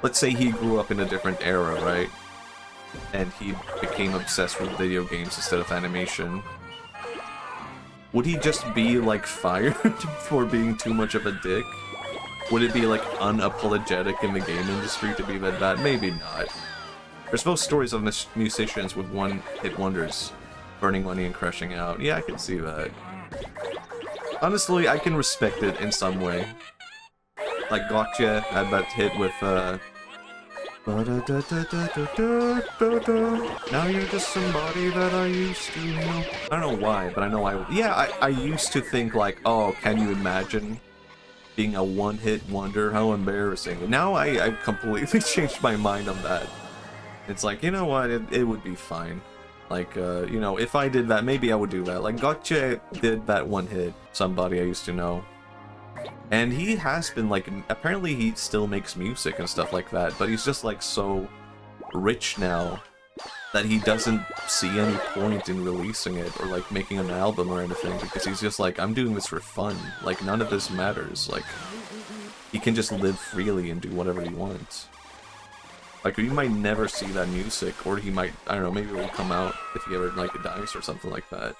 Let's say he grew up in a different era, right? And he became obsessed with video games instead of animation. Would he just be, like, fired for being too much of a dick? Would it be, like, unapologetic in the game industry to be that bad? Maybe not. There's both stories of musicians with one-hit wonders, burning money and crashing out. Yeah, I can see that. Honestly, I can respect it in some way. Like, Gotcha had that hit with, now you're just somebody that I used to know. I don't know why, but I know I used to think like, oh, can you imagine being a one-hit wonder? How embarrassing. And now I've completely changed my mind on that. It's like, you know what, it would be fine. Like, you know, if I did that, maybe I would do that. Like, Gotcha did that one hit, somebody I used to know. And he has been, like, apparently he still makes music and stuff like that, but he's just, like, so rich now that he doesn't see any point in releasing it or, like, making an album or anything, because he's just like, I'm doing this for fun. Like, none of this matters. Like, he can just live freely and do whatever he wants. Like, you might never see that music, or he might, I don't know, maybe it will come out if he ever, like, dies or something like that.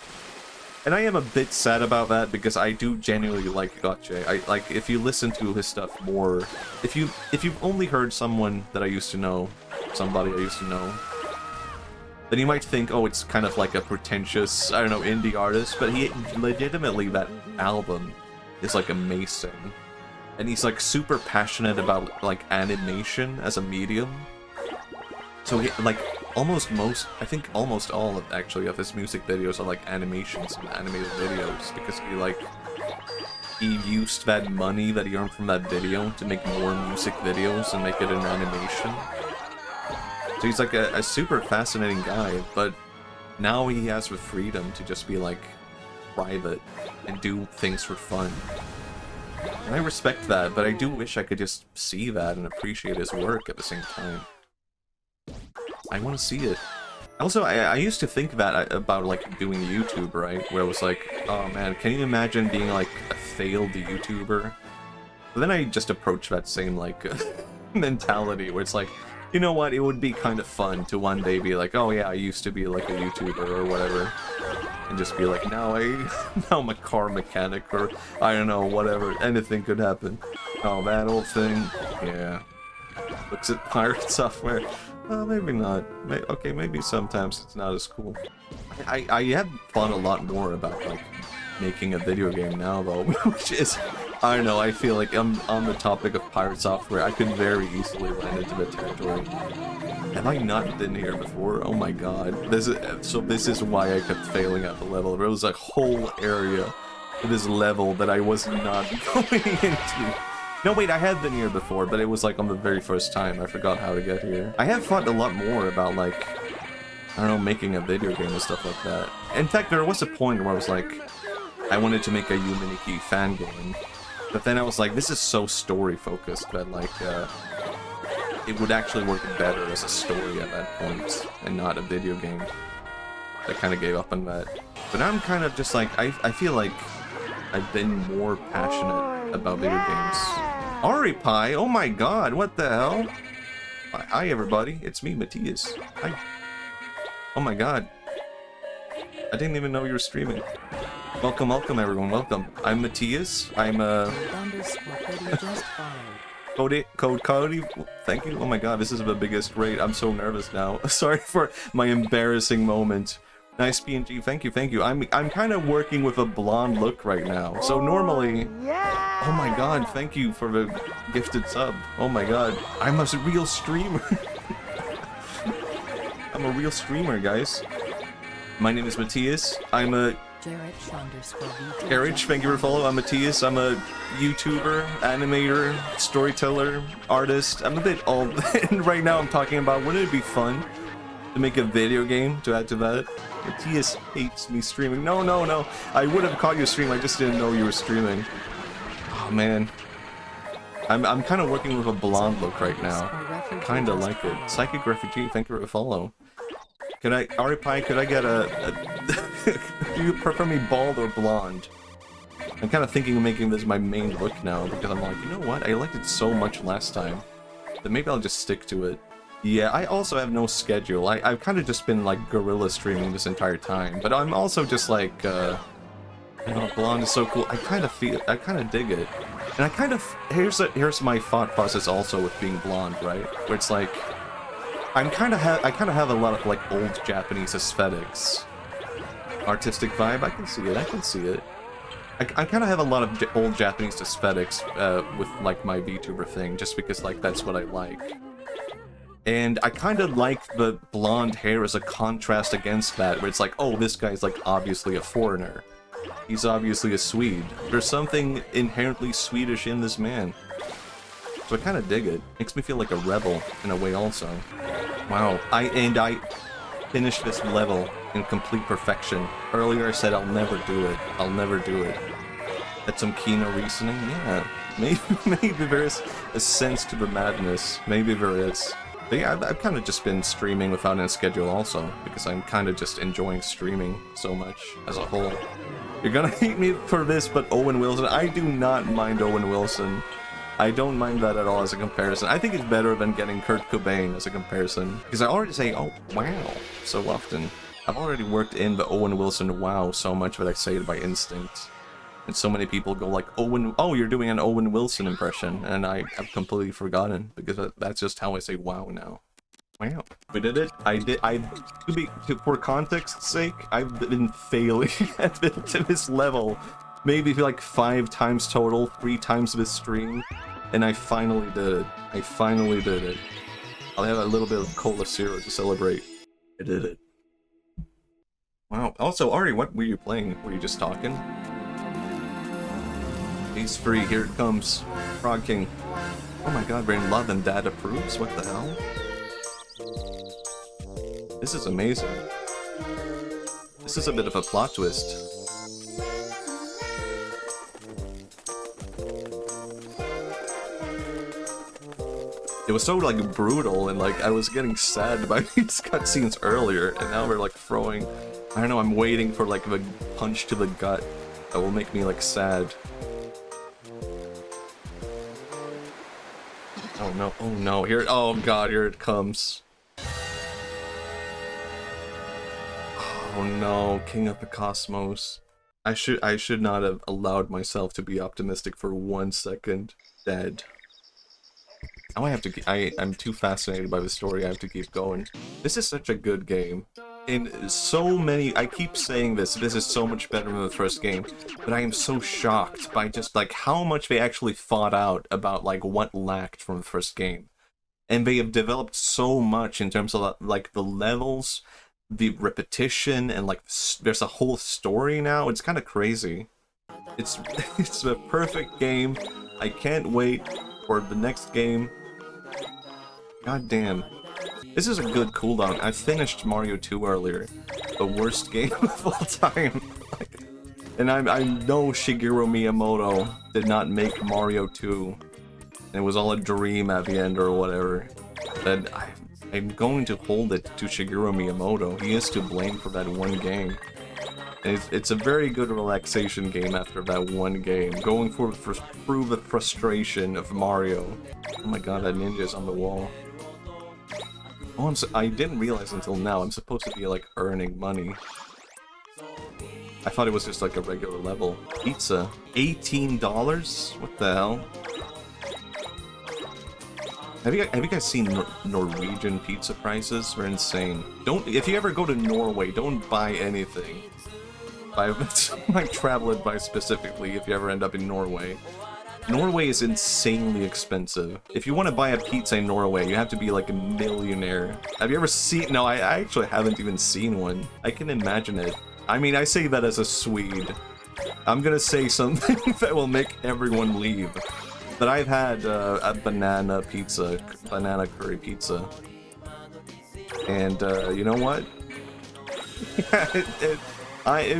And I am a bit sad about that, because I do genuinely like Gotcha. Like, if you listen to his stuff more, if you've only heard someone that I used to know, somebody I used to know, then you might think, oh, it's kind of like a pretentious, I don't know, indie artist, but he legitimately, that album is, like, amazing. And he's, like, super passionate about, like, animation as a medium. So, he, like, I think almost all of, actually, of his music videos are, like, animations and animated videos, because he used that money that he earned from that video to make more music videos and make it an animation. So he's, like, a super fascinating guy, but now he has the freedom to just be, like, private and do things for fun. And I respect that, but I do wish I could just see that and appreciate his work at the same time. I want to see it. Also, I used to think that about, like, doing YouTube, right? Where it was like, oh man, can you imagine being, like, a failed YouTuber? But then I just approached that same, like, mentality where it's like, you know what, it would be kind of fun to one day be like, oh yeah, I used to be, like, a YouTuber or whatever. And just be like, now I'm a car mechanic, or, I don't know, whatever, anything could happen. Oh, that old thing, yeah. Looks at pirate software. Maybe not. Okay, maybe sometimes it's not as cool. I have thought a lot more about, like, making a video game now, though, which is, I don't know, I feel like I'm on the topic of pirate software. I could very easily land into the territory. Have I not been here before? Oh my god. This is why I kept failing at the level. There was a whole area of this level that I was not going into. No, wait, I had been here before, but it was, like, on the very first time. I forgot how to get here. I have thought a lot more about, like, I don't know, making a video game and stuff like that. In fact, there was a point where I was like, I wanted to make a Yuminiki fan game. But then I was like, this is so story-focused that, like, it would actually work better as a story at that point, and not a video game. I kind of gave up on that. But now I'm kind of just like, I feel like I've been more passionate about video games. Ari-Pi, oh my god, what the hell? Hi everybody, it's me, Matthias. Hi. Oh my god. I didn't even know you were streaming. Welcome, welcome everyone, welcome. I'm Matthias, I'm Code Cody, thank you. Oh my god, this is the biggest raid. I'm so nervous now. Sorry for my embarrassing moment. Nice PNG, thank you, thank you. I'm kind of working with a blonde look right now. So normally, oh my god, thank you for the gifted sub. Oh my god, I'm a real streamer. I'm a real streamer, guys. My name is Matthias. I'm a Garage, thank you for follow. I'm Matthias. I'm a YouTuber, animator, storyteller, artist. I'm a bit old, and right now I'm talking about wouldn't it be fun to make a video game to add to that? Matthias hates me streaming. No, no, no. I would have caught you stream. I just didn't know you were streaming. Oh man. I'm kind of working with a blonde look right now. Kind of like it. Psychic Refugee, thank you for the follow. Could I, Aripie, could I get do you prefer me bald or blonde? I'm kind of thinking of making this my main look now, because I'm like, you know what, I liked it so much last time, that maybe I'll just stick to it. Yeah, I also have no schedule. I've kind of just been, like, guerrilla streaming this entire time, but I'm also just like, you know, blonde is so cool. I kind of dig it. And I kind of, here's my thought process also with being blonde, right? Where it's like, I kind of have a lot of, like, old Japanese aesthetics. Artistic vibe, I can see it, I can see it. I kind of have a lot of old Japanese aesthetics with, like, my VTuber thing, just because, like, that's what I like. And I kind of like the blonde hair as a contrast against that, where it's like, oh, this guy's, like, obviously a foreigner. He's obviously a Swede. There's something inherently Swedish in this man. So I kind of dig it. Makes me feel like a rebel, in a way also. Wow, I finished this level in complete perfection. Earlier I said I'll never do it. I'll never do it. That's some Kino reasoning? Yeah. Maybe there is a sense to the madness. Maybe there is. But yeah, I've kind of just been streaming without a schedule also, because I'm kind of just enjoying streaming so much as a whole. You're gonna hate me for this, but Owen Wilson, I do not mind Owen Wilson. I don't mind that at all as a comparison. I think it's better than getting Kurt Cobain as a comparison. Because I already say, oh, wow, so often. I've already worked in the Owen Wilson wow so much that I say it by instinct. And so many people go like, oh, you're doing an Owen Wilson impression. And I have completely forgotten, because that's just how I say wow now. Wow. We did it. For context's sake, I've been failing at this level. Maybe like 5 times total, 3 times this stream. And I finally did it. I finally did it. I'll have a little bit of Cola Zero to celebrate. I did it. Wow. Also, Ari, what were you playing? Were you just talking? He's free. Here it comes. Frog King. Oh my god, Brain Love and Dad approves? What the hell? This is amazing. This is a bit of a plot twist. It was so, like, brutal, and, like, I was getting sad by these cutscenes earlier, and now we're, like, throwing... I don't know, I'm waiting for, like, the punch to the gut that will make me, like, sad. Oh no, here, oh god, here it comes. Oh no, King of the Cosmos. I should not have allowed myself to be optimistic for 1 second. Dead. Now I have to, I'm too fascinated by the story, I have to keep going. This is such a good game. In so many, I keep saying this is so much better than the first game, but I am so shocked by just, like, how much they actually thought out about, like, what lacked from the first game. And they have developed so much in terms of, like, the levels, the repetition, and, like, there's a whole story now. It's kind of crazy. It's a perfect game. I can't wait for the next game. God damn. This is a good cooldown. I finished Mario 2 earlier. The worst game of all time. And I know Shigeru Miyamoto did not make Mario 2. And it was all a dream at the end or whatever. But I'm going to hold it to Shigeru Miyamoto. He is to blame for that one game. And it's a very good relaxation game after that one game. Going through the frustration of Mario. Oh my god, that ninja is on the wall. Oh, I didn't realize until now, I'm supposed to be, like, earning money. I thought it was just, like, a regular level. Pizza. $18? What the hell? Have you guys seen Norwegian pizza prices? They're insane. If you ever go to Norway, don't buy anything. That's my travel advice specifically if you ever end up in Norway. Norway is insanely expensive. If you want to buy a pizza in Norway, you have to be like a millionaire. Have you ever seen... No, I actually haven't even seen one. I can imagine it. I mean, I say that as a Swede. I'm gonna say something that will make everyone leave. But I've had a banana pizza, banana curry pizza. And you know what?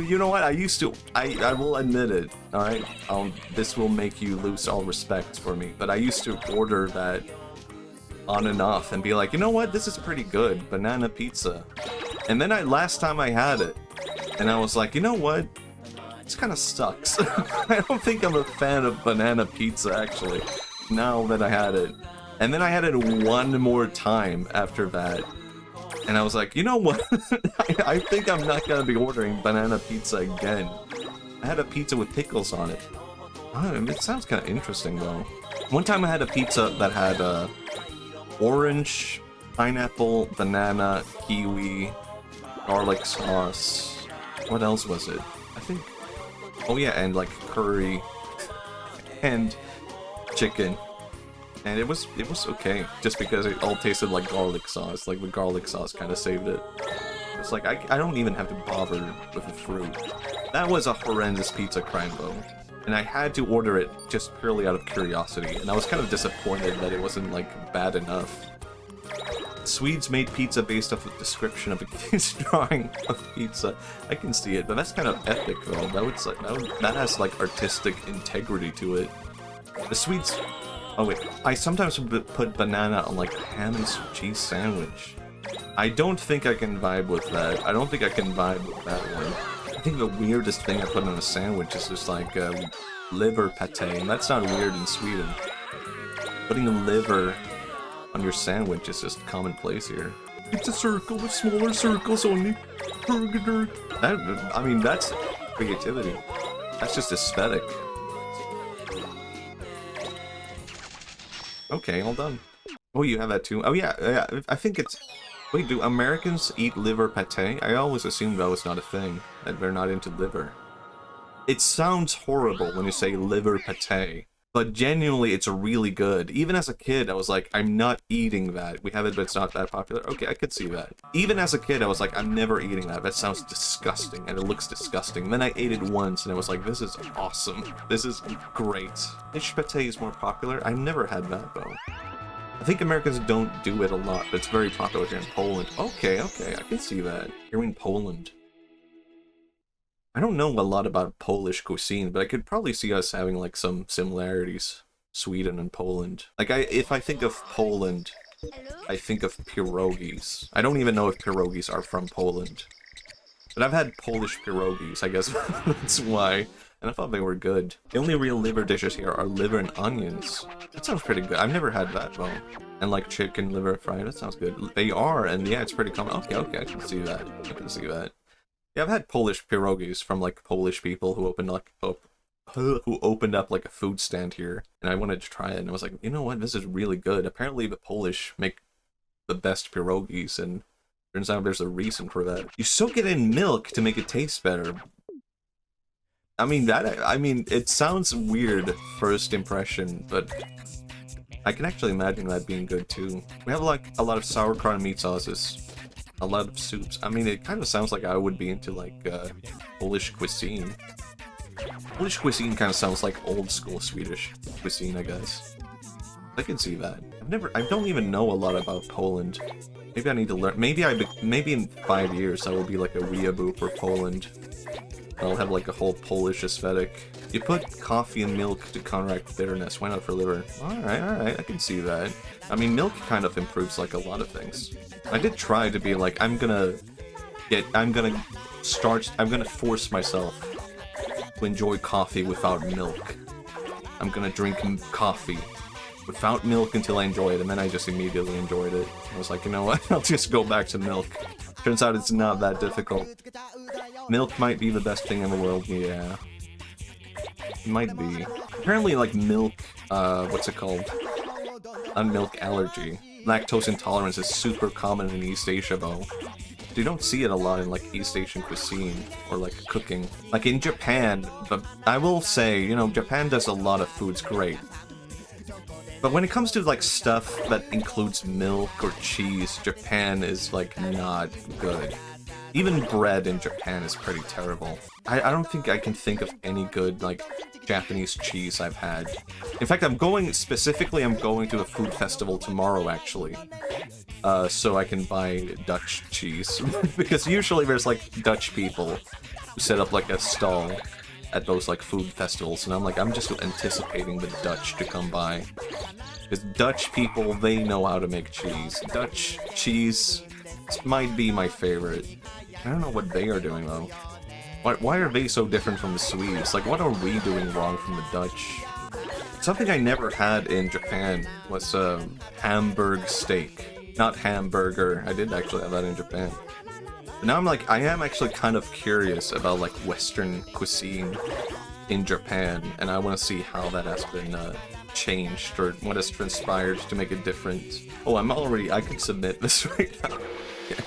You know what? I used to. I will admit it. All right. This will make you lose all respect for me. But I used to order that on and off and be like, you know what? This is pretty good, banana pizza. And then last time I had it, and I was like, you know what? This kind of sucks. I don't think I'm a fan of banana pizza actually. Now that I had it, and then I had it one more time after that. And I was like, you know what? I think I'm not gonna be ordering banana pizza again. I had a pizza with pickles on it. It sounds kind of interesting though. One time I had a pizza that had orange, pineapple, banana, kiwi, garlic sauce. What else was it? I think... Oh yeah, and like curry and chicken. And it was okay, just because it all tasted like garlic sauce. Like the garlic sauce kind of saved it. It's like, I don't even have to bother with the fruit. That was a horrendous pizza crime though. And I had to order it just purely out of curiosity. And I was kind of disappointed that it wasn't like bad enough. Swedes made pizza based off the description of a kid's drawing of pizza. I can see it, but that's kind of epic though. That has like artistic integrity to it. The Swedes... Oh wait, I sometimes put banana on like a ham and cheese sandwich. I don't think I can vibe with that. I don't think I can vibe with that one. I think the weirdest thing I put on a sandwich is just like liver pate, and that's not weird in Sweden. Putting a liver on your sandwich is just commonplace here. It's a circle with smaller circles only. I mean, that's creativity. That's just aesthetic. Okay, all done. Oh, you have that too? Oh yeah, I think it's... Wait, do Americans eat liver pate? I always assumed that was not a thing, that they're not into liver. It sounds horrible when you say liver pate, but genuinely it's really good. Even as a kid, I was like, I'm not eating that. We have it, but it's not that popular. Okay, I could see that. Even as a kid, I was like, I'm never eating that. That sounds disgusting, and it looks disgusting. Then I ate it once, and I was like, this is awesome. This is great. Fish pate is more popular. I've never had that, though. I think Americans don't do it a lot, but it's very popular here in Poland. Okay, I can see that. You're in Poland. I don't know a lot about Polish cuisine, but I could probably see us having like some similarities. Sweden and Poland. Like if I think of Poland, I think of pierogies. I don't even know if pierogies are from Poland. But I've had Polish pierogies, I guess that's why. And I thought they were good. The only real liver dishes here are liver and onions. That sounds pretty good. I've never had that though. And like chicken liver fried, that sounds good. They are, and yeah, it's pretty common. Okay, I can see that. I can see that. Yeah, I've had Polish pierogies from like Polish people who opened up like a food stand here, and I wanted to try it, and I was like, you know what, this is really good. Apparently the Polish make the best pierogies, and turns out there's a reason for that. You soak it in milk to make it taste better. I mean, it sounds weird first impression, but I can actually imagine that being good too. We have like a lot of sauerkraut and meat sauces. A lot of soups. I mean, it kind of sounds like I would be into like Polish cuisine. Polish cuisine kind of sounds like old school Swedish cuisine, I guess. I can see that. I don't even know a lot about Poland. Maybe I need to learn. Maybe in 5 years I will be like a weeaboo for Poland. I'll have like a whole Polish aesthetic. You put coffee and milk to counteract bitterness. Why not for liver? Alright, I can see that. I mean, milk kind of improves like a lot of things. I did try to be like, I'm gonna force myself to enjoy coffee without milk. I'm gonna drink coffee without milk until I enjoy it, and then I just immediately enjoyed it. I was like, you know what, I'll just go back to milk. Turns out it's not that difficult. Milk might be the best thing in the world, yeah. It might be. Apparently, like, milk, what's it called? A milk allergy. Lactose intolerance is super common in East Asia, though. you don't see it a lot in like East Asian cuisine or like cooking. Like in Japan, but I will say, you know, Japan does a lot of foods great. But when it comes to like stuff that includes milk or cheese, Japan is like not good. Even bread in Japan is pretty terrible. I don't think I can think of any good like Japanese cheese I've had. In fact, I'm going to a food festival tomorrow actually. So I can buy Dutch cheese. Because usually there's like Dutch people who set up like a stall at those like food festivals, and I'm just anticipating the Dutch to come by. Because Dutch people, they know how to make cheese. Dutch cheese might be my favorite. I don't know what they are doing though. Why are they so different from the Swedes? Like, what are we doing wrong from the Dutch? Something I never had in Japan was Hamburg steak. Not hamburger. I did actually have that in Japan. But now I am actually kind of curious about like Western cuisine in Japan, and I want to see how that has been changed or what has transpired to make it different. Oh, I can submit this right now. Yeah.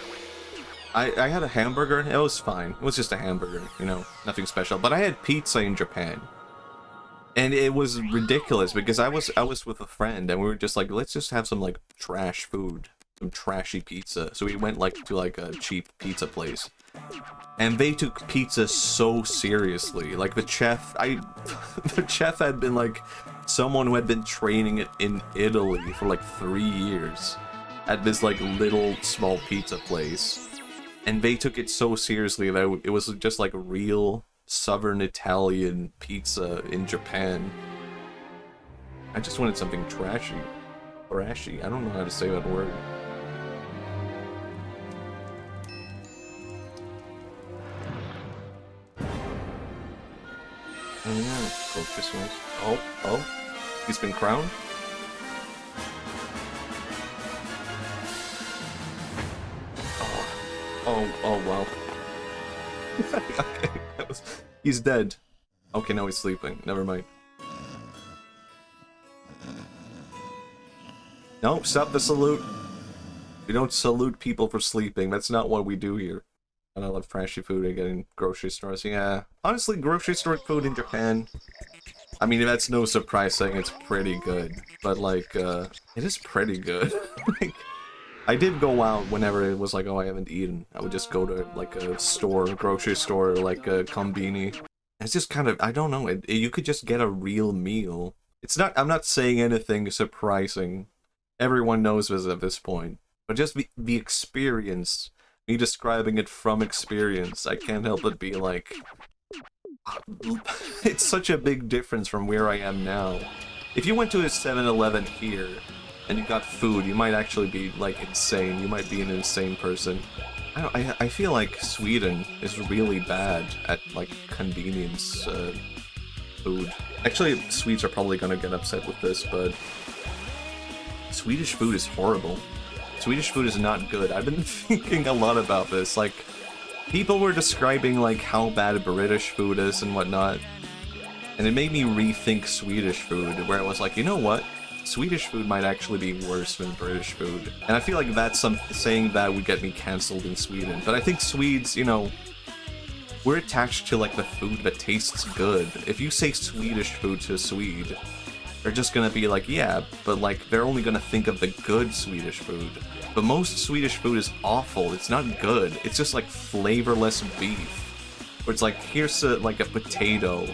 I had a hamburger, and it was fine. It was just a hamburger, you know, nothing special. But I had pizza in Japan. And it was ridiculous because I was with a friend and we were just like, let's just have some like trash food, some trashy pizza. So we went like to like a cheap pizza place. And they took pizza so seriously. Like the chef had been like someone who had been training it in Italy for like 3 years at this like little small pizza place. And they took it so seriously that it was just like real Southern Italian pizza in Japan. I just wanted something trashy. Trashy. I don't know how to say that word. Oh, he's been crowned? Oh, wow. Okay, he's dead. Okay, now he's sleeping. Never mind. No, stop the salute. We don't salute people for sleeping. That's not what we do here. And I love trashy food I get in grocery stores. Yeah, honestly, grocery store food in Japan, I mean, that's no surprise saying it's pretty good. But, like, it is pretty good. Like, I did go out whenever it was like, oh, I haven't eaten. I would just go to, like, a store, a grocery store, like a Konbini. It's just kind of, I don't know, you could just get a real meal. It's not, I'm not saying anything surprising. Everyone knows this at this point. But just the experience, me describing it from experience, I can't help but be like, it's such a big difference from where I am now. If you went to a 7-Eleven here, and you got food, you might actually be, like, insane. You might be an insane person. I feel like Sweden is really bad at, like, convenience food. Actually, Swedes are probably gonna get upset with this, but Swedish food is horrible. Swedish food is not good. I've been thinking a lot about this. Like, people were describing, like, how bad British food is and whatnot. And it made me rethink Swedish food, where I was like, you know what? Swedish food might actually be worse than British food. And I feel like that's saying that would get me cancelled in Sweden. But I think Swedes, you know, we're attached to, like, the food that tastes good. If you say Swedish food to a Swede, they're just gonna be like, yeah, but, like, they're only gonna think of the good Swedish food. But most Swedish food is awful. It's not good. It's just, like, flavorless beef. Where it's like, here's like a potato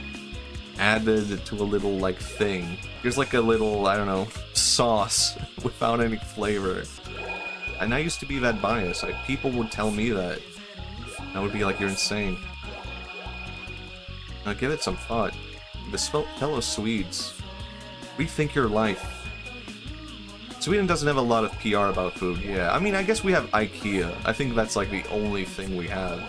added to a little, like, thing. Here's, like, a little, I don't know, sauce without any flavor. And I used to be that biased. Like, people would tell me that. I would be like, you're insane. Now give it some thought. This fellow Swedes, rethink your life. Sweden doesn't have a lot of PR about food, yeah. I mean, I guess we have IKEA. I think that's, like, the only thing we have.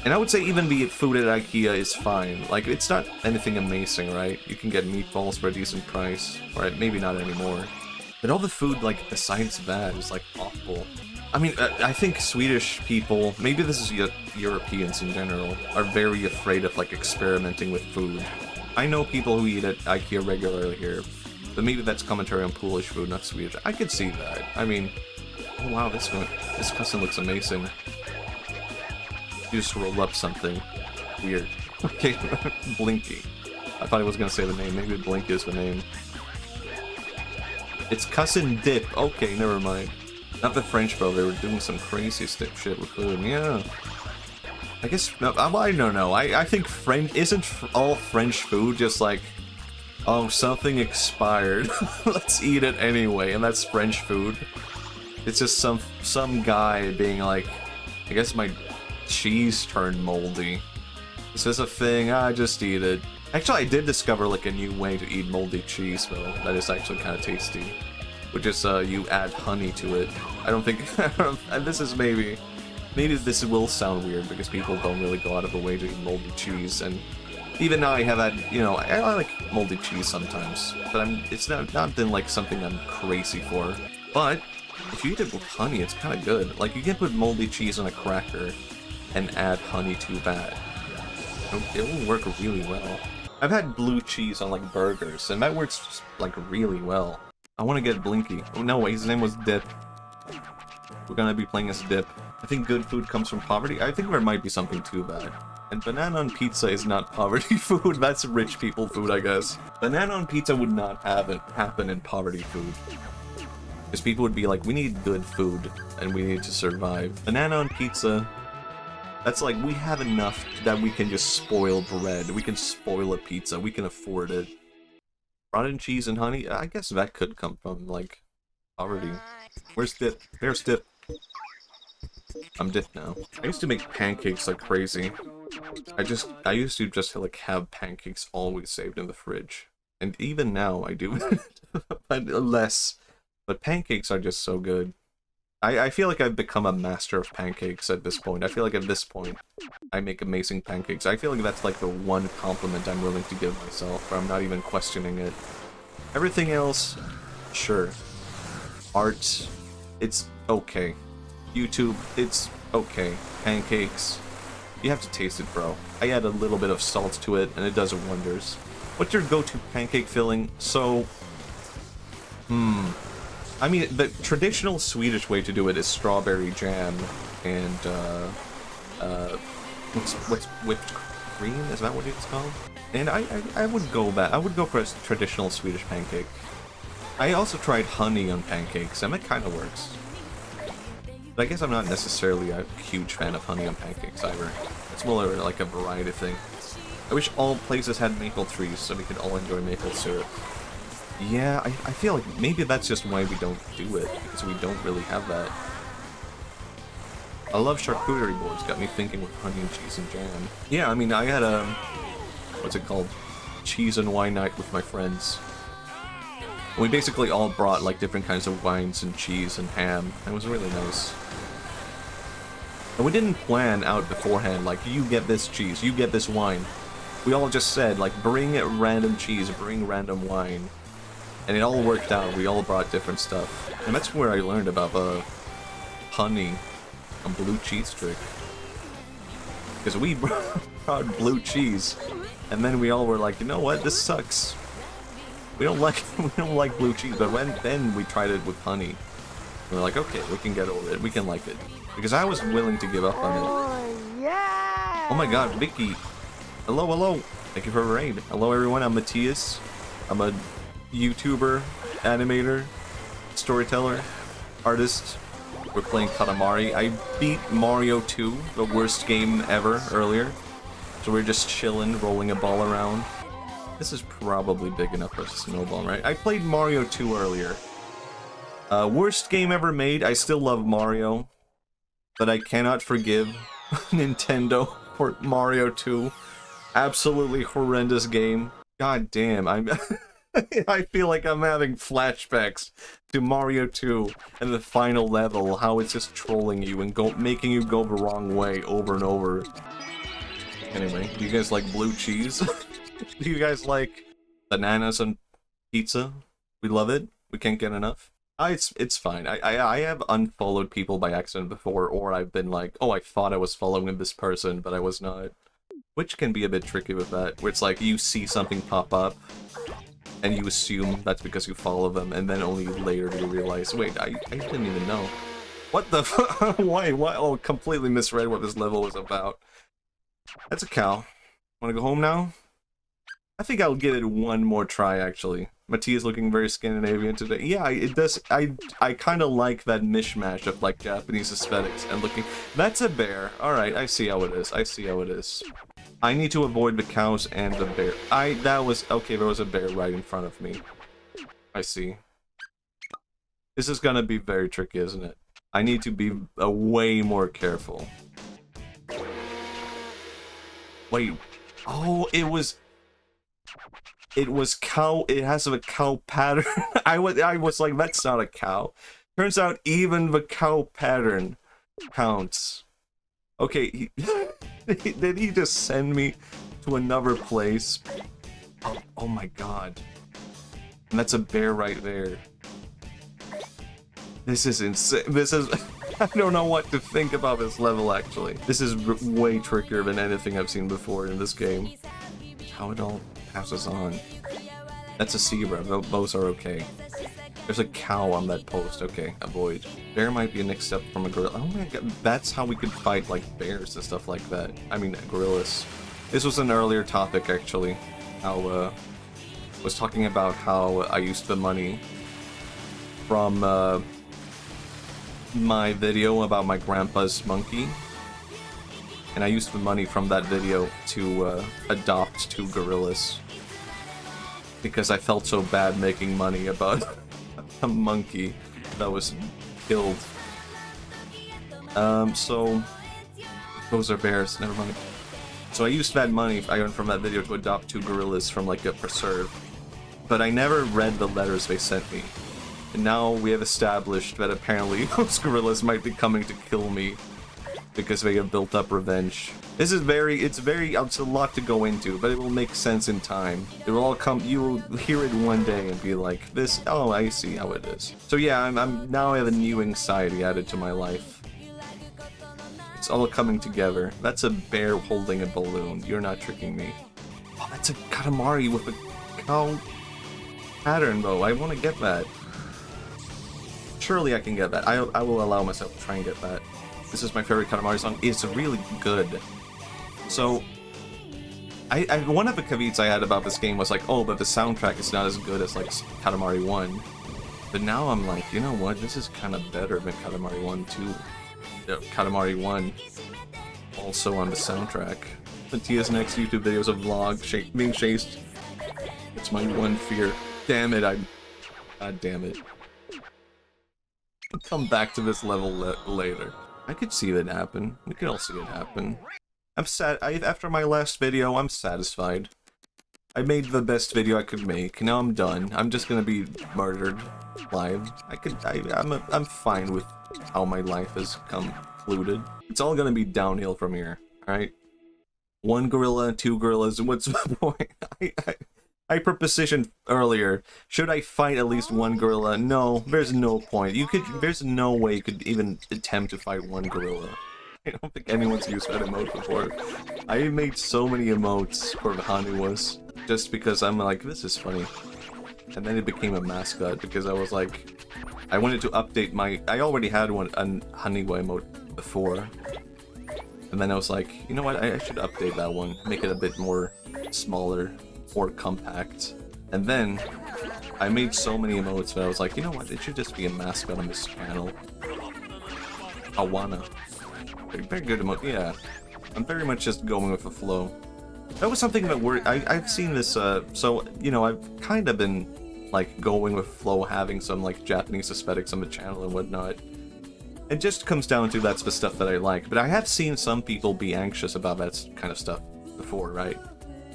And I would say even the food at IKEA is fine. Like, it's not anything amazing, right? You can get meatballs for a decent price. Or maybe not anymore. But all the food, like, besides that is, like, awful. I mean, I think Swedish people, maybe this is Europeans in general, are very afraid of, like, experimenting with food. I know people who eat at IKEA regularly here, but maybe that's commentary on Polish food, not Swedish. I could see that. I mean, oh wow, this cousin looks amazing. You just roll up something. Weird. Okay, Blinky. I thought I was gonna say the name. Maybe Blink is the name. It's Cussin Dip. Okay, never mind. Not the French, bro. They were doing some crazy shit with food. Yeah. I guess... No, I don't know. I think French... Isn't all French food just like... Oh, something expired. Let's eat it anyway. And that's French food. It's just some guy being like... I guess my cheese turned moldy. Is this a thing? I just eat it. Actually, I did discover like a new way to eat moldy cheese, though. That is actually kind of tasty. Which is, you add honey to it. I don't think... and this is maybe this will sound weird, because people don't really go out of the way to eat moldy cheese, and even now I have had, you know, I like moldy cheese sometimes, but it's not been like something I'm crazy for. But, if you eat it with honey, it's kind of good. Like, you can put moldy cheese on a cracker and add honey to that. It will work really well. I've had blue cheese on, like, burgers, and that works, just, like, really well. I want to get Blinky. Oh, no, wait, his name was Dip. We're gonna be playing as Dip. I think good food comes from poverty. I think there might be something too bad. And banana on pizza is not poverty food. That's rich people food, I guess. Banana on pizza would not happen in poverty food. Because people would be like, we need good food, and we need to survive. Banana on pizza... That's like, we have enough that we can just spoil bread. We can spoil a pizza. We can afford it. Rotten cheese and honey? I guess that could come from, like, poverty. Where's Dip? There's Dip. I'm Dip now. I used to make pancakes like crazy. I used to just, like, have pancakes always saved in the fridge. And even now, I do. But less. But pancakes are just so good. I feel like I've become a master of pancakes at this point. I feel like at this point, I make amazing pancakes. I feel like that's like the one compliment I'm willing to give myself, where I'm not even questioning it. Everything else, sure. Art, it's okay. YouTube, it's okay. Pancakes, you have to taste it, bro. I add a little bit of salt to it, and it does wonders. What's your go-to pancake filling? So, I mean, the traditional Swedish way to do it is strawberry jam and, what's whipped cream? Is that what it's called? And I would go back. I would go for a traditional Swedish pancake. I also tried honey on pancakes, and it kind of works. But I guess I'm not necessarily a huge fan of honey on pancakes either. It's more like a variety thing. I wish all places had maple trees so we could all enjoy maple syrup. Yeah, I feel like maybe that's just why we don't do it, because we don't really have that. I love charcuterie boards, got me thinking with honey and cheese and jam. Yeah, I mean, I had a, what's it called? Cheese and wine night with my friends. We basically all brought like different kinds of wines and cheese and ham. It was really nice. And we didn't plan out beforehand, like, you get this cheese, you get this wine. We all just said, like, bring random cheese, bring random wine. And it all worked out. We all brought different stuff. And that's where I learned about honey, a blue cheese trick. Because we brought blue cheese, and then we all were like, you know what, this sucks. We don't like blue cheese. But then we tried it with honey. And we're like, okay, we can get over it. We can like it. Because I was willing to give up on it. Oh, yeah! Oh my god, Vicky. Hello, hello. Thank you for the raid. Hello everyone, I'm Matthias. I'm a YouTuber, animator, storyteller, artist. We're playing Katamari. I beat Mario 2, the worst game ever, earlier. So we're just chilling, rolling a ball around. This is probably big enough for a snowball, right? I played Mario 2 earlier. Worst game ever made. I still love Mario. But I cannot forgive Nintendo for Mario 2. Absolutely horrendous game. God damn, I feel like I'm having flashbacks to Mario 2 and the final level, how it's just trolling you and making you go the wrong way over and over. Anyway, do you guys like blue cheese? Do you guys like bananas on pizza? We love it. We can't get enough. It's fine. I have unfollowed people by accident before, or I've been like, oh, I thought I was following this person, but I was not. Which can be a bit tricky with that, where it's like you see something pop up, and you assume that's because you follow them, and then only later do you realize, wait, I didn't even know. What the f- Why? Why? Oh, completely misread what this level was about. That's a cow. Wanna go home now? I think I'll give it one more try, actually. Mattia's looking very Scandinavian today. Yeah, it does. I kind of like that mishmash of, like, Japanese aesthetics and looking... That's a bear. Alright, I see how it is. I see how it is. I need to avoid the cows and the bear. That was... Okay, there was a bear right in front of me. I see. This is gonna be very tricky, isn't it? I need to be way more careful. Wait. Oh, it was cow. It has a cow pattern. I was like, that's not a cow. Turns out even the cow pattern counts. Okay, did he just send me to another place? Oh my god. And that's a bear right there. This is insane. This is... I don't know what to think about this level, actually. This is way trickier than anything I've seen before in this game. How it all passes on. That's a zebra. Those are okay. There's a cow on that post. Okay, avoid. Bear might be a next step from a gorilla. Oh my god, that's how we could fight, like, bears and stuff like that. I mean, gorillas. This was an earlier topic, actually. How, was talking about how I used the money from, my video about my grandpa's monkey, and I used the money from that video to adopt 2 gorillas because I felt so bad making money about a monkey that was killed. So those are bears, never mind. So I used that money I earned from that video to adopt 2 gorillas from, like, a preserve, but I never read the letters they sent me. And now we have established that apparently those gorillas might be coming to kill me because they have built up revenge. This is it's a lot to go into, but it will make sense in time. It will all come, you will hear it one day and be like, this, oh, I see how it is. So yeah, now I have a new anxiety added to my life. It's all coming together. That's a bear holding a balloon. You're not tricking me. Oh, that's a Katamari with a cow pattern, though. I want to get that. Surely I can get that. I will allow myself to try and get that. This is my favorite Katamari song. It's really good. So, one of the caveats I had about this game was like, oh, but the soundtrack is not as good as, like, Katamari 1. But now I'm like, you know what? This is kind of better than Katamari 1 too. Katamari 1 also on the soundtrack. Mattia's next YouTube video is a vlog being chased. It's my one fear. Damn it, God damn it. I'll come back to this level later. I could see that happen. We could all see it happen. I'm sad. After my last video, I'm satisfied. I made the best video I could make. Now I'm done. I'm just gonna be murdered live. I'm fine with how my life has concluded. It's all gonna be downhill from here. All right. 1 gorilla, 2 gorillas. What's the point? I propositioned earlier, should I fight at least 1 gorilla? No, there's no point. There's no way you could even attempt to fight 1 gorilla. I don't think anyone's used that emote before. I made so many emotes for the Haniwas, just because I'm like, this is funny. And then it became a mascot, because I was like, I wanted to update I already had a Haniwa emote before. And then I was like, you know what, I should update that one, make it a bit more smaller. Or compact. And then I made so many emotes that I was like, you know what, it should just be a mascot on this channel. Awana. Very good emote, yeah. I'm very much just going with the flow. That was something that I've seen this, so, you know, I've kind of been, like, going with flow, having some, like, Japanese aesthetics on the channel and whatnot. It just comes down to that's the stuff that I like, but I have seen some people be anxious about that kind of stuff before, right?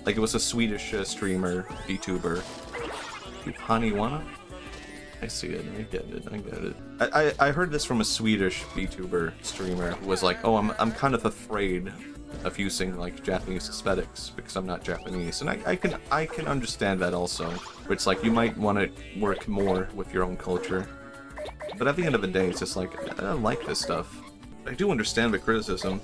Like, it was a Swedish streamer, VTuber. Haniwana? I see it, I get it. I heard this from a Swedish VTuber streamer who was like, oh, I'm kind of afraid of using, like, Japanese aesthetics because I'm not Japanese. And I can understand that also. Where it's like, you might want to work more with your own culture. But at the end of the day, it's just like, I don't like this stuff. I do understand the criticism.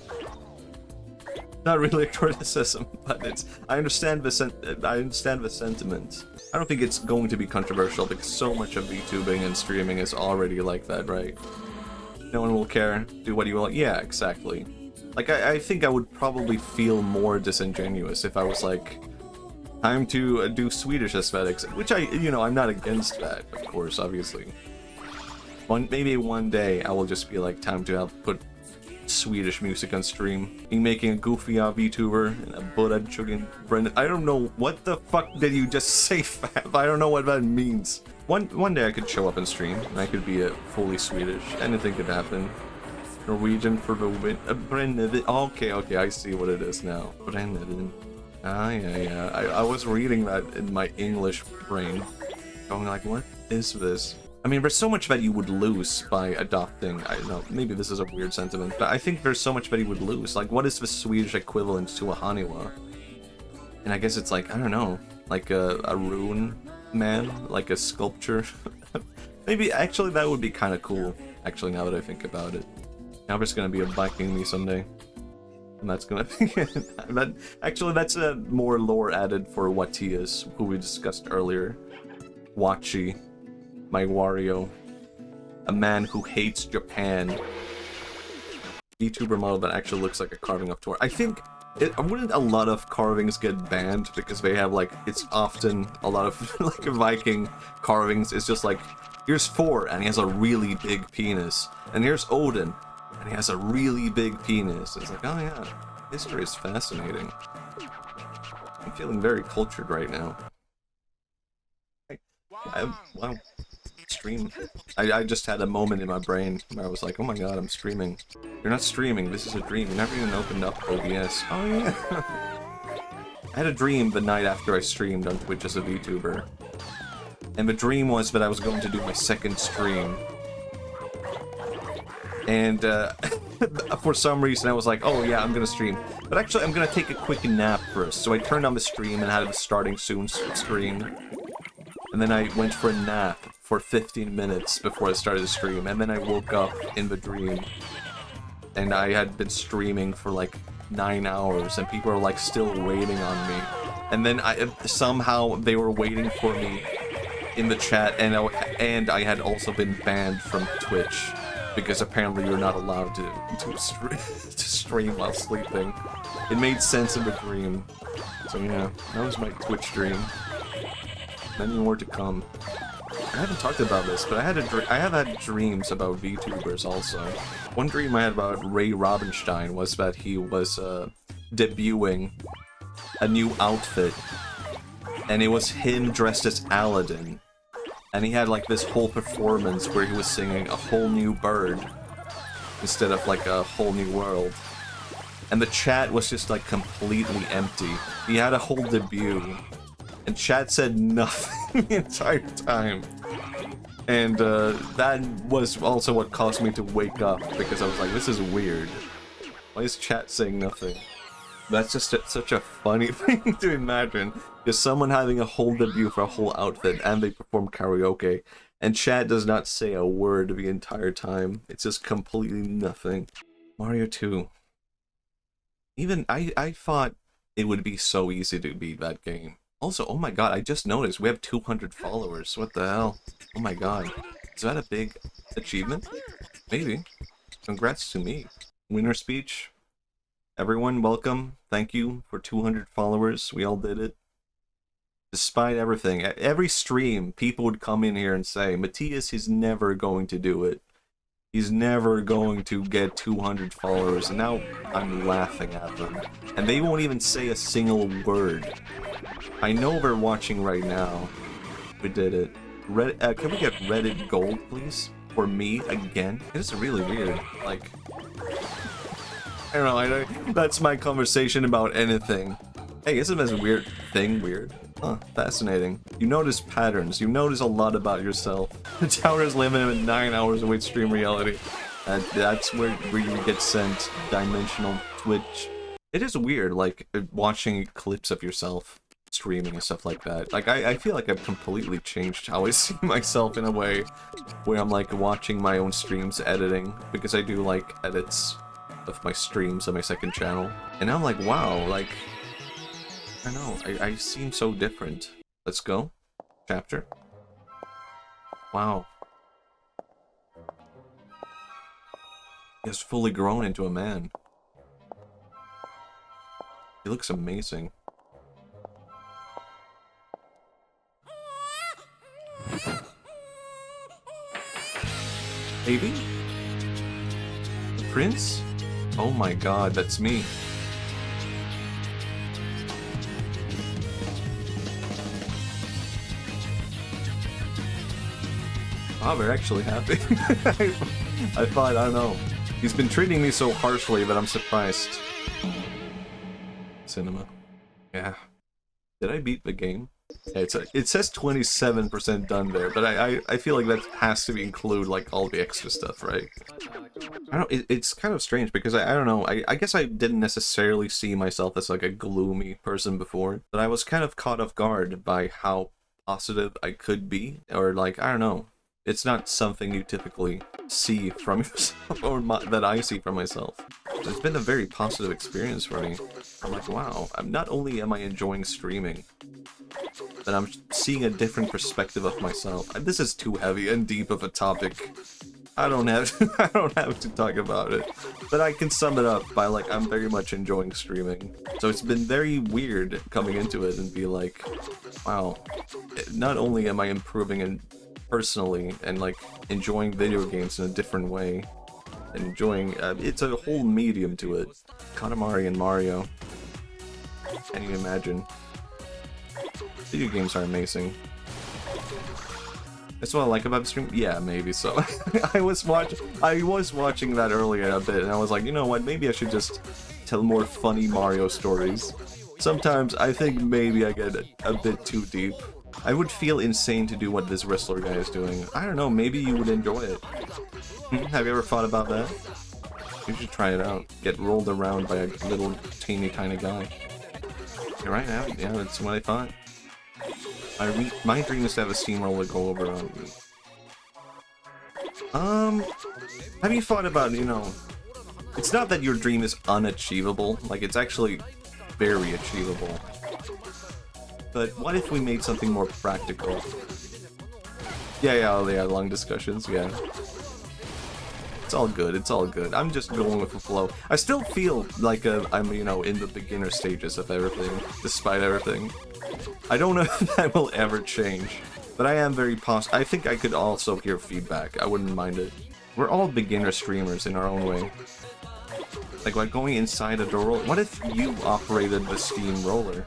Not really a criticism, but I understand the sentiment. I don't think it's going to be controversial because so much of VTubing and streaming is already like that, right? No one will care. Do what you want. Yeah, exactly. Like, I think I would probably feel more disingenuous if I was like, time to do Swedish aesthetics, which I'm not against that, of course, obviously. Maybe one day I will just be like, time to put Swedish music on stream. Being making a goofy VTuber and a Buddha chugging Brendan. I don't know what the fuck did you just say, Fab? I don't know what that means. One day I could show up and stream and I could be fully Swedish. Anything could happen. Norwegian for the win. Brendan. Okay, I see what it is now. Brendan. Ah, yeah. I was reading that in my English brain, going like, what is this? I mean, there's so much that you would lose by adopting, I don't know, maybe this is a weird sentiment, but I think there's so much that you would lose. Like, what is the Swedish equivalent to a Haniwa? And I guess it's like, I don't know, like a rune man, like a sculpture. Maybe, actually, that would be kind of cool, actually, now that I think about it. Now there's gonna be a Viking me someday. And that's gonna be... actually, that's more lore added for Watias, who we discussed earlier. Wachi. My Wario. A man who hates Japan. VTuber model that actually looks like a carving of Thor. I think... wouldn't a lot of carvings get banned because they have, like, it's often a lot of, like, Viking carvings. It's just like, here's Thor, and he has a really big penis. And here's Odin, and he has a really big penis. It's like, oh yeah, history is fascinating. I'm feeling very cultured right now. Wow. Stream. I just had a moment in my brain where I was like, oh my god, I'm streaming. You're not streaming, this is a dream. You never even opened up OBS. Oh yeah. I had a dream the night after I streamed on Twitch as a VTuber. And the dream was that I was going to do my second stream. And for some reason I was like, oh yeah, I'm gonna stream. But actually I'm gonna take a quick nap first. So I turned on the stream and had the starting soon screen. And then I went for a nap for 15 minutes before I started the stream, and then I woke up in the dream. And I had been streaming for like 9 hours, and people were like still waiting on me. And then somehow they were waiting for me in the chat, and I had also been banned from Twitch, because apparently you're not allowed to stream while sleeping. It made sense in the dream. So yeah, that was my Twitch dream. Many more to come. I haven't talked about this, but I have had dreams about VTubers also. One dream I had about Ray Robinstein was that he was debuting a new outfit, and it was him dressed as Aladdin, and he had like this whole performance where he was singing A Whole New Bird instead of like A Whole New World, and the chat was just like completely empty. He had a whole debut. And chat said nothing the entire time. And that was also what caused me to wake up, because I was like, this is weird. Why is chat saying nothing? That's just such a funny thing to imagine. Is someone having a whole debut for a whole outfit and they perform karaoke, and chat does not say a word the entire time. It's just completely nothing. Mario 2. Even I thought it would be so easy to beat that game. Also, oh my god, I just noticed we have 200 followers. What the hell? Oh my god. Is that a big achievement? Maybe. Congrats to me. Winner speech. Everyone, welcome. Thank you for 200 followers. We all did it. Despite everything, at every stream, people would come in here and say, Matthias is never going to do it. He's never going to get 200 followers, and now I'm laughing at them. And they won't even say a single word. I know they're watching right now. We did it. Can we get Reddit gold, please? For me, again? It is really weird. Like, I don't know, that's my conversation about anything. Hey, isn't this a weird thing weird? Huh, fascinating. You notice patterns. You notice a lot about yourself. The tower is limited at 9 hours await stream reality. That's where you get sent dimensional Twitch. It is weird, like, watching clips of yourself streaming and stuff like that. Like, I feel like I've completely changed how I see myself in a way where I'm, like, watching my own streams, editing, because I do, like, edits of my streams on my second channel. And I'm like, wow, like, I don't know, I seem so different. Let's go. Chapter. Wow. He has fully grown into a man. He looks amazing. Baby? The prince? Oh my god, that's me. Wow, we're actually happy. I thought, I don't know. He's been treating me so harshly that I'm surprised. Cinema. Yeah. Did I beat the game? Yeah, it says 27% done there, but I feel like that has to include like all the extra stuff, right? I don't. It's kind of strange because I don't know. I guess I didn't necessarily see myself as like a gloomy person before, but I was kind of caught off guard by how positive I could be, or like I don't know. It's not something you typically see from yourself, or that I see from myself. It's been a very positive experience for me. I'm like, wow, not only am I enjoying streaming, but I'm seeing a different perspective of myself. This is too heavy and deep of a topic. I don't have to talk about it, but I can sum it up by like I'm very much enjoying streaming. So it's been very weird coming into it and be like, wow, not only am I improving and personally and like enjoying video games in a different way, and enjoying it's a whole medium to it. Katamari and Mario. Can't even imagine. Video games are amazing. That's what I like about the stream. Yeah, maybe so. I was watching that earlier a bit, and I was like, you know what? Maybe I should just tell more funny Mario stories. Sometimes I think maybe I get a bit too deep. I would feel insane to do what this wrestler guy is doing. I don't know. Maybe you would enjoy it. Have you ever thought about that? You should try it out. Get rolled around by a little teeny tiny guy. You're right now. Yeah, that's what I thought. My dream is to have a steamroller go over on me. Have you thought about, you know, it's not that your dream is unachievable, like it's actually very achievable. But what if we made something more practical? Yeah, long discussions, yeah. It's all good, it's all good. I'm just going with the flow. I still feel like I'm, you know, in the beginner stages of everything, despite everything. I don't know if that will ever change, but I am very positive. I think I could also hear feedback. I wouldn't mind it. We're all beginner streamers in our own way. Like going inside a door roller. What if you operated the steam roller?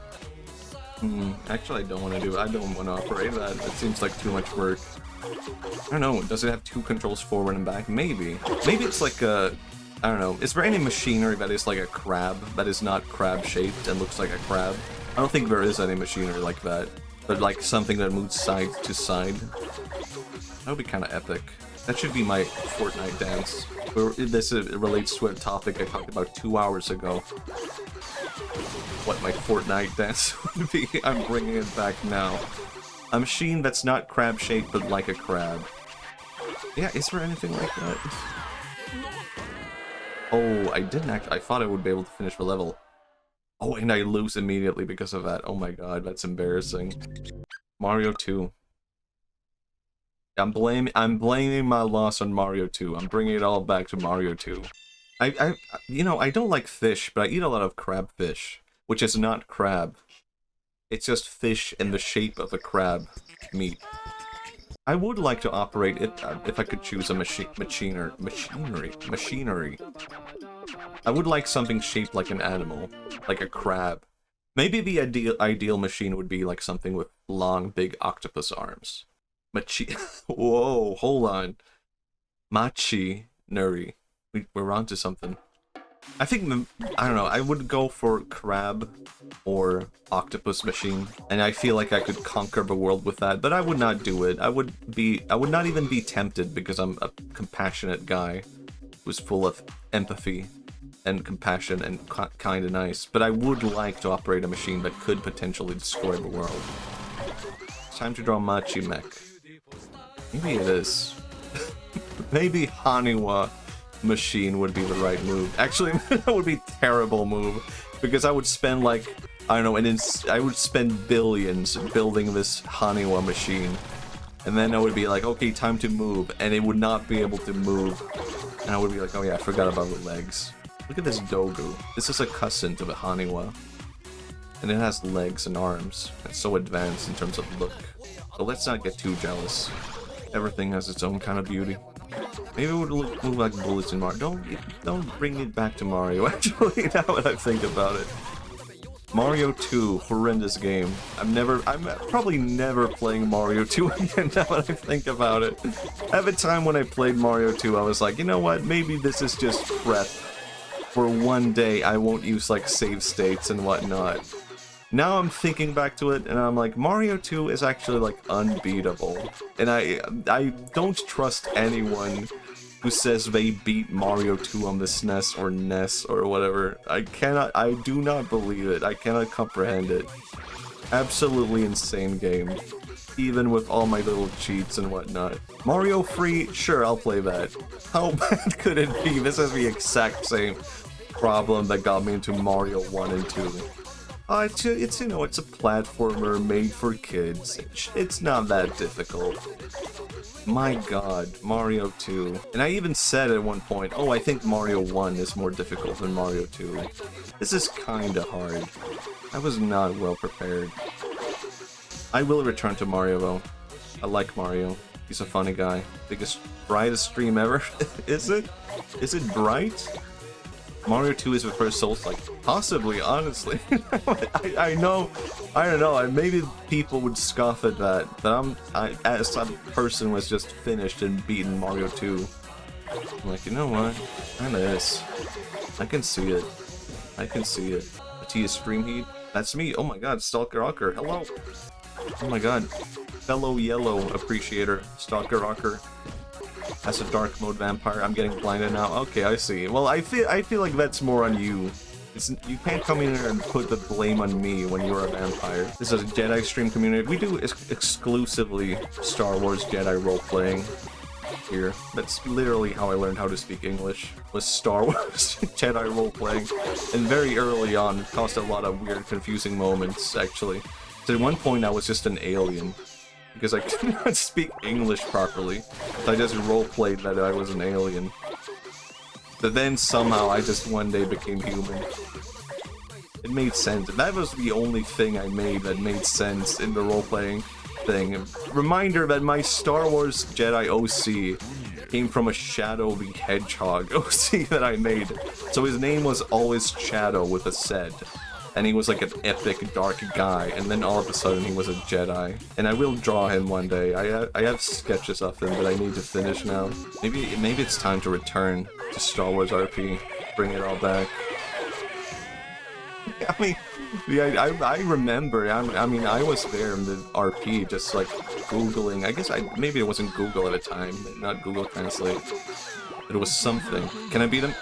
Actually, I don't want to do it. I don't want to operate that. It seems like too much work. I don't know. Does it have two controls forward and back? Maybe. Maybe it's like a... I don't know. Is there any machinery that is like a crab, that is not crab-shaped and looks like a crab? I don't think there is any machinery like that, but like something that moves side to side. That would be kind of epic. That should be my Fortnite dance. This relates to a topic I talked about 2 hours ago. What my Fortnite dance would be. I'm bringing it back now. A machine that's not crab-shaped, but like a crab. Yeah, is there anything like that? Oh, I didn't I thought I would be able to finish the level. Oh, and I lose immediately because of that. Oh my god, that's embarrassing. Mario 2. I'm blaming my loss on Mario 2. I'm bringing it all back to Mario 2. You know, I don't like fish, but I eat a lot of crabfish, which is not crab. It's just fish in the shape of a crab meat. I would like to operate it if I could choose a machinery. I would like something shaped like an animal, like a crab. Maybe the ideal machine would be like something with long, big octopus arms. Whoa, hold on. Machi-nuri. We're onto something. I think, I don't know, I would go for crab or octopus machine, and I feel like I could conquer the world with that, but I would not do it. I would not even be tempted because I'm a compassionate guy who's full of empathy and compassion and kind of nice, but I would like to operate a machine that could potentially destroy the world. It's time to draw Machi Mech. Maybe it is. Maybe Haniwa machine would be the right move. Actually, that would be a terrible move, because I would spend like, I don't know, I would spend billions building this Haniwa machine, and then I would be like, okay, time to move, and it would not be able to move And I would be like, oh yeah, I forgot about the legs. Look at this Dogu. This is a cousin to the Haniwa. And it has legs and arms. It's so advanced in terms of look. But let's not get too jealous. Everything has its own kind of beauty. Maybe it would look like bullets in Mario. Don't bring it back to Mario, actually, now that I think about it. Mario 2, horrendous game. I'm probably never playing Mario 2 again now that I think about it. At the time when I played Mario 2, I was like, you know what, maybe this is just prep. For one day, I won't use, like, save states and whatnot. Now I'm thinking back to it, and I'm like, Mario 2 is actually, like, unbeatable. And I don't trust anyone who says they beat Mario 2 on the SNES or NES or whatever. I do not believe it. I cannot comprehend it. Absolutely insane game. Even with all my little cheats and whatnot. Mario Free, sure, I'll play that. How bad could it be? This is the exact same problem that got me into Mario 1 and 2. It's you know, it's a platformer made for kids. It's not that difficult. My god, Mario 2. And I even said at one point, oh, I think Mario 1 is more difficult than Mario 2. This is kinda hard. I was not well prepared. I will return to Mario though. I like Mario. He's a funny guy. Biggest, brightest stream ever. Is it? Is it bright? Mario 2 is the first Souls-like. Possibly, honestly. I know, I don't know, maybe people would scoff at that, but as some person was just finished and beaten Mario 2. I'm like, you know what? Kinda is. I can see it. I can see it. Matthias Stream Heat? That's me. Oh my god, Stalker Rocker. Hello. Oh my god. Fellow Yellow Appreciator, Stalker Rocker. As a dark mode vampire, I'm getting blinded now. Okay, I see. Well, I feel like that's more on you. You can't come in here and put the blame on me when you're a vampire. This is a Jedi stream community. We do exclusively Star Wars Jedi role-playing here. That's literally how I learned how to speak English, was Star Wars Jedi role-playing. And very early on, it caused a lot of weird, confusing moments, actually. So at one point, I was just an alien. Because I could not speak English properly. So I just roleplayed that I was an alien. But then somehow I just one day became human. It made sense. That was the only thing I made that made sense in the roleplaying thing. Reminder that my Star Wars Jedi OC came from a Shadow the Hedgehog OC that I made. So his name was always Shadow with a Z. And he was like an epic dark guy, and then all of a sudden he was a Jedi. And I will draw him one day. I have sketches of him that I need to finish now. Maybe it's time to return to Star Wars RP, bring it all back. I mean, I remember. I mean, I was there in the RP, just like googling. I guess maybe it wasn't Google at the time, not Google Translate. But it was something. Can I beat him?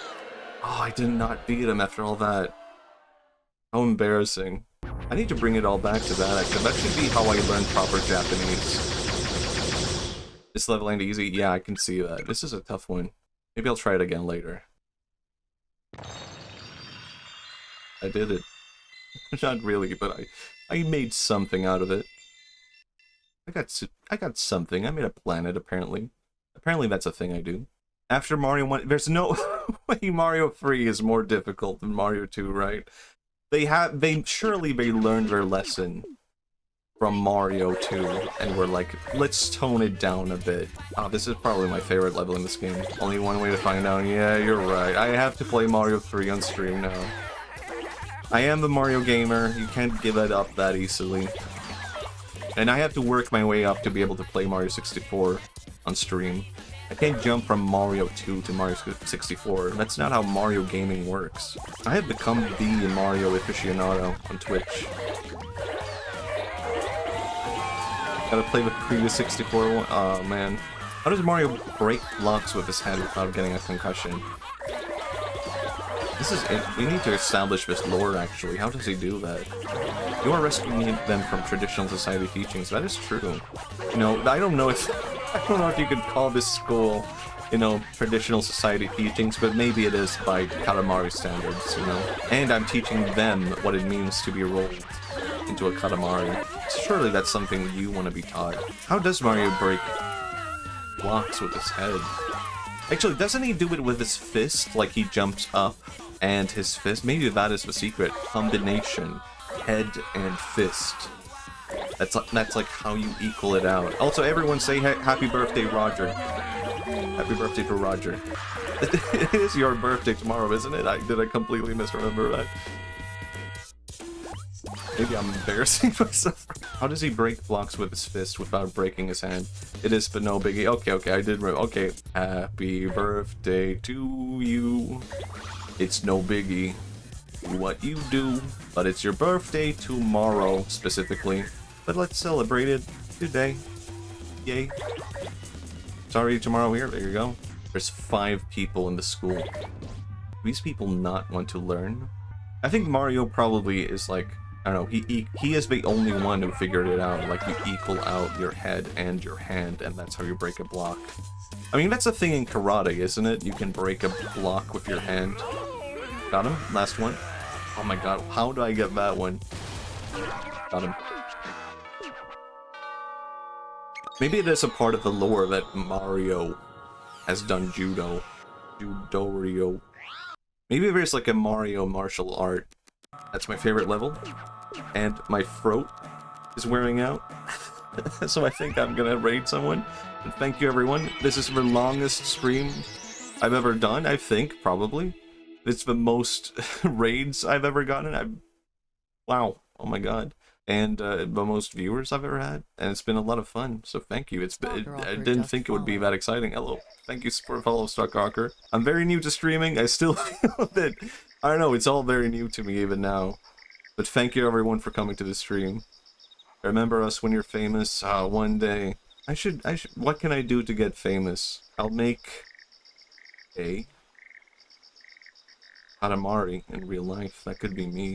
Oh, I did not beat him after all that. How embarrassing. I need to bring it all back to that, actually. That should be how I learn proper Japanese. This level ain't easy? Yeah, I can see that. This is a tough one. Maybe I'll try it again later. I did it. Not really, but I made something out of it. I got something. I made a planet, apparently. Apparently that's a thing I do. After Mario 1, there's no way Mario 3 is more difficult than Mario 2, right? Surely they learned their lesson from Mario 2, and were like, let's tone it down a bit. Oh, this is probably my favorite level in this game. Only one way to find out. Yeah, you're right. I have to play Mario 3 on stream now. I am the Mario gamer. You can't give it up that easily. And I have to work my way up to be able to play Mario 64 on stream. I can't jump from Mario 2 to Mario 64. That's not how Mario gaming works. I have become the Mario aficionado on Twitch. Gotta play the previous 64 one. Oh man. How does Mario break blocks with his head without getting a concussion? This is it. We need to establish this lore, actually. How does he do that? You are rescuing them from traditional society teachings. That is true. You know, I don't know if you could call this school, you know, traditional society teachings, but maybe it is by Katamari standards, you know? And I'm teaching them what it means to be rolled into a Katamari. Surely that's something you want to be taught. How does Mario break blocks with his head? Actually, doesn't he do it with his fist? Like he jumps up and his fist? Maybe that is the secret. Combination. Head and fist. That's like how you equal it out. Also, everyone say happy birthday, Roger. Happy birthday to Roger. It is your birthday tomorrow, isn't it? Did I completely misremember that? Maybe I'm embarrassing myself. How does he break blocks with his fist without breaking his hand? It is, but no biggie. Okay, I did. Okay, happy birthday to you. It's no biggie what you do, but it's your birthday tomorrow specifically. But let's celebrate it today. Yay. Sorry, tomorrow here. There you go. There's 5 people in the school. Do these people not want to learn? I think Mario probably is like, I don't know, he is the only one who figured it out. Like, you equal out your head and your hand, and that's how you break a block. I mean, that's a thing in karate, isn't it? You can break a block with your hand. Got him? Last one. Oh my god, how do I get that one? Got him. Maybe it is a part of the lore that Mario has done judo. Judorio. Maybe there's like a Mario martial art. That's my favorite level. And my throat is wearing out. So I think I'm gonna raid someone. And thank you everyone. This is the longest stream I've ever done, I think, probably. It's the most raids I've ever gotten. Wow. Oh my god. And the most viewers I've ever had, and it's been a lot of fun. So thank you. I didn't think it would be that exciting. Hello, thank you for follow, Starkhawker. I'm very new to streaming. I still feel that I don't know. It's all very new to me even now. But thank you everyone for coming to the stream. Remember us when you're famous. One day I should. What can I do to get famous? I'll make a Katamari in real life. That could be me.